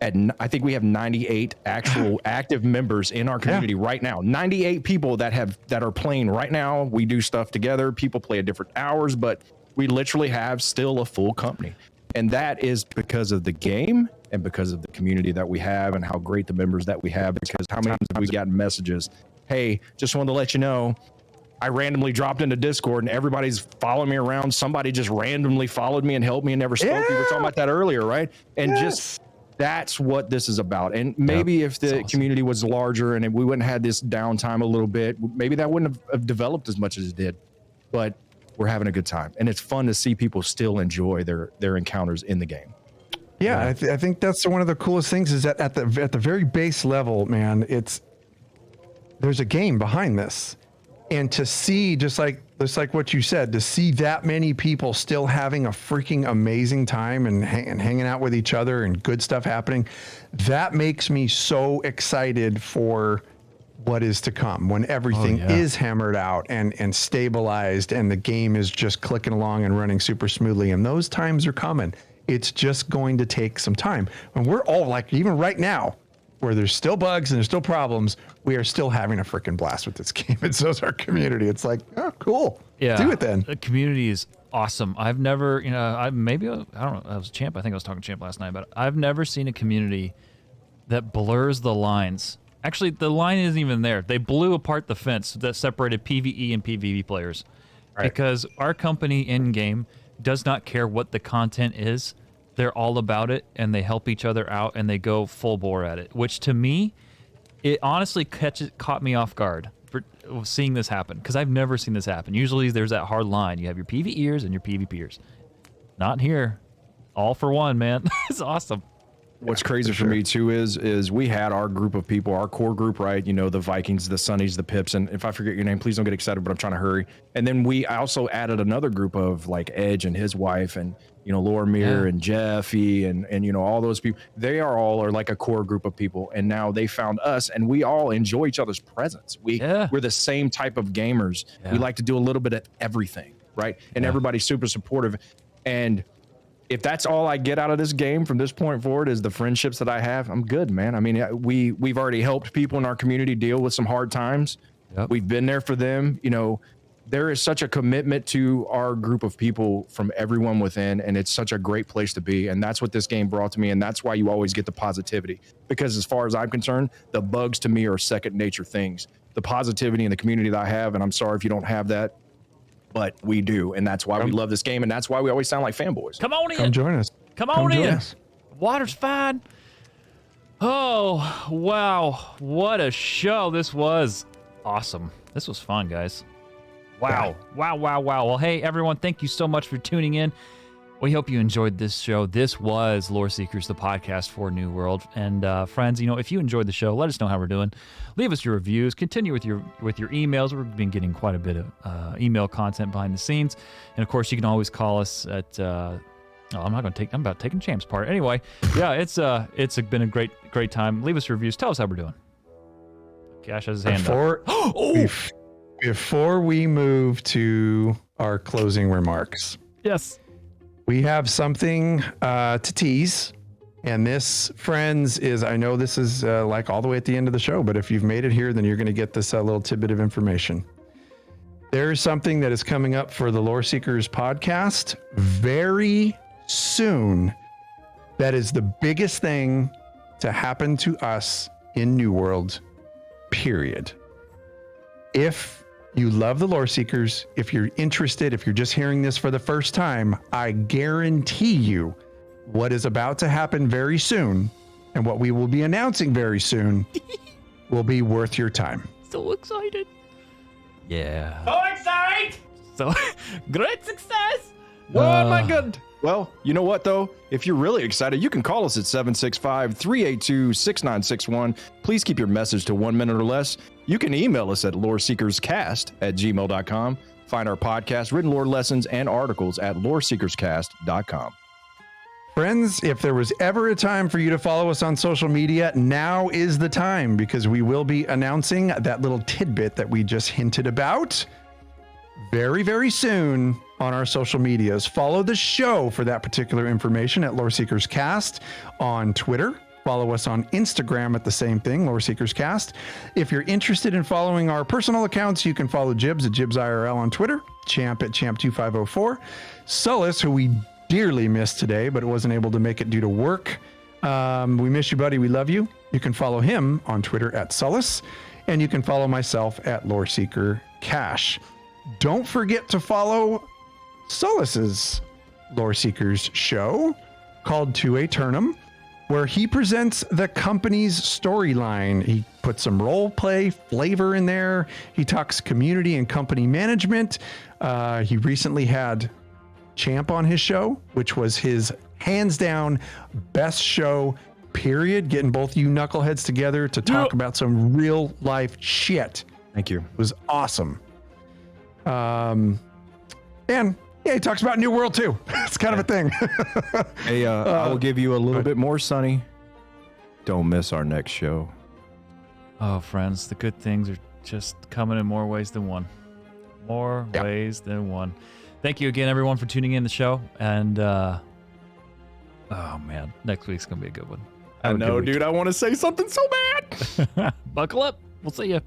I think we have 98 actual active members in our community right now. 98 people that are playing right now. We do stuff together. People play at different hours, but we literally have still a full company. And that is because of the game and because of the community that we have and how great the members that we have. Because how many times have we gotten messages, "Hey, just wanted to let you know, I randomly dropped into Discord and everybody's following me around. Somebody just randomly followed me and helped me and never spoke." We were talking about that earlier, right? And just that's what this is about. And maybe if the community was larger and we wouldn't have had this downtime a little bit, maybe that wouldn't have developed as much as it did. But we're having a good time, and it's fun to see people still enjoy their encounters in the game. Yeah, I think that's one of the coolest things is that at the very base level, man, there's a game behind this. And to see just like what you said, to see that many people still having a freaking amazing time and hanging out with each other and good stuff happening, that makes me so excited for what is to come when everything is hammered out and stabilized and the game is just clicking along and running super smoothly. And those times are coming. It's just going to take some time. And we're all like, even right now, where there's still bugs and there's still problems, we are still having a freaking blast with this game. And so is our community. It's like, oh, cool. Yeah. Do it then. The community is awesome. I've never, I don't know. I was Champ. I think I was talking to Champ last night, but I've never seen a community that blurs the lines. Actually, the line isn't even there. They blew apart the fence that separated PvE and PvP players. Right. Because our company in-game does not care what the content is. They're all about it, and they help each other out, and they go full bore at it, which to me, it honestly caught me off guard for seeing this happen, because I've never seen this happen. Usually there's that hard line. You have your PvEers and your PvPers. Not here. All for one, man. It's awesome. What's crazy for me too is we had our group of people, our core group, right? You know, the Vikings, the Sunnies, the Pips, and if I forget your name, please don't get excited, but I'm trying to hurry. And then I also added another group of like Edge and his wife, and you know, Loremir and Jeffy, and you know, all those people. They are like a core group of people, and now they found us, and we all enjoy each other's presence. We're the same type of gamers. We like to do a little bit of everything, right? And everybody's super supportive, and if that's all I get out of this game from this point forward is the friendships that I have, I'm good, man. I mean, we've already helped people in our community deal with some hard times. Yep. We've been there for them. You know, there is such a commitment to our group of people from everyone within, and it's such a great place to be. And that's what this game brought to me, and that's why you always get the positivity. Because as far as I'm concerned, the bugs to me are second nature things. The positivity and the community that I have, and I'm sorry if you don't have that, but we do, and that's why we love this game, and that's why we always sound like fanboys. Come on in. Come join us. Come on in. Water's fine. Oh, wow. What a show this was. Awesome. This was fun, guys. Wow. Wow, wow, wow. Well, hey, everyone, thank you so much for tuning in. We hope you enjoyed this show. This was Loreseekers, the podcast for New World. And friends, you know, if you enjoyed the show, let us know how we're doing. Leave us your reviews. Continue with your emails. We've been getting quite a bit of email content behind the scenes. And of course, you can always call us at. I'm about taking Champ's part. Anyway, yeah, it's been a great time. Leave us your reviews. Tell us how we're doing. Cash has his hand up. Before we move to our closing remarks. Yes. We have something to tease, and this, friends, I know this is like all the way at the end of the show, but if you've made it here, then you're going to get this little tidbit of information. There's something that is coming up for the Loreseekers podcast very soon. That is the biggest thing to happen to us in New World, period. If you love the Loreseekers, if you're interested, if you're just hearing this for the first time, I guarantee you what is about to happen very soon and what we will be announcing very soon will be worth your time. So excited. Yeah. So excited. So great success. Oh my God. Well, you know what, though? If you're really excited, you can call us at 765-382-6961. Please keep your message to 1 minute or less. You can email us at loreseekerscast@gmail.com. Find our podcast, written lore lessons, and articles at loreseekerscast.com. Friends, if there was ever a time for you to follow us on social media, now is the time, because we will be announcing that little tidbit that we just hinted about very, very soon on our social medias. Follow the show for that particular information at LoreSeekersCast on Twitter. Follow us on Instagram at the same thing, LoreSeekersCast. If you're interested in following our personal accounts, you can follow Jibs at JibsIRL on Twitter, Champ at Champ2504, Sullis, who we dearly missed today, but wasn't able to make it due to work. We miss you, buddy. We love you. You can follow him on Twitter at Sullis, and you can follow myself at LoreSeekerCash. Don't forget to follow Sullis's Loreseekers show called To Aeternum, where he presents the company's storyline. He puts some role play flavor in there. He talks community and company management. He recently had Champ on his show, which was his hands down best show, period. Getting both you knuckleheads together to talk about some real life shit. Thank you. It was awesome. And yeah, he talks about New World too. It's kind of a thing. Hey, I will give you a little bit more, Sonny. Don't miss our next show. Oh, friends, the good things are just coming in more ways than one. More ways than one. Thank you again, everyone, for tuning in the show. And, oh, man, next week's going to be a good one. I know, dude. I want to say something so bad. Buckle up. We'll see you.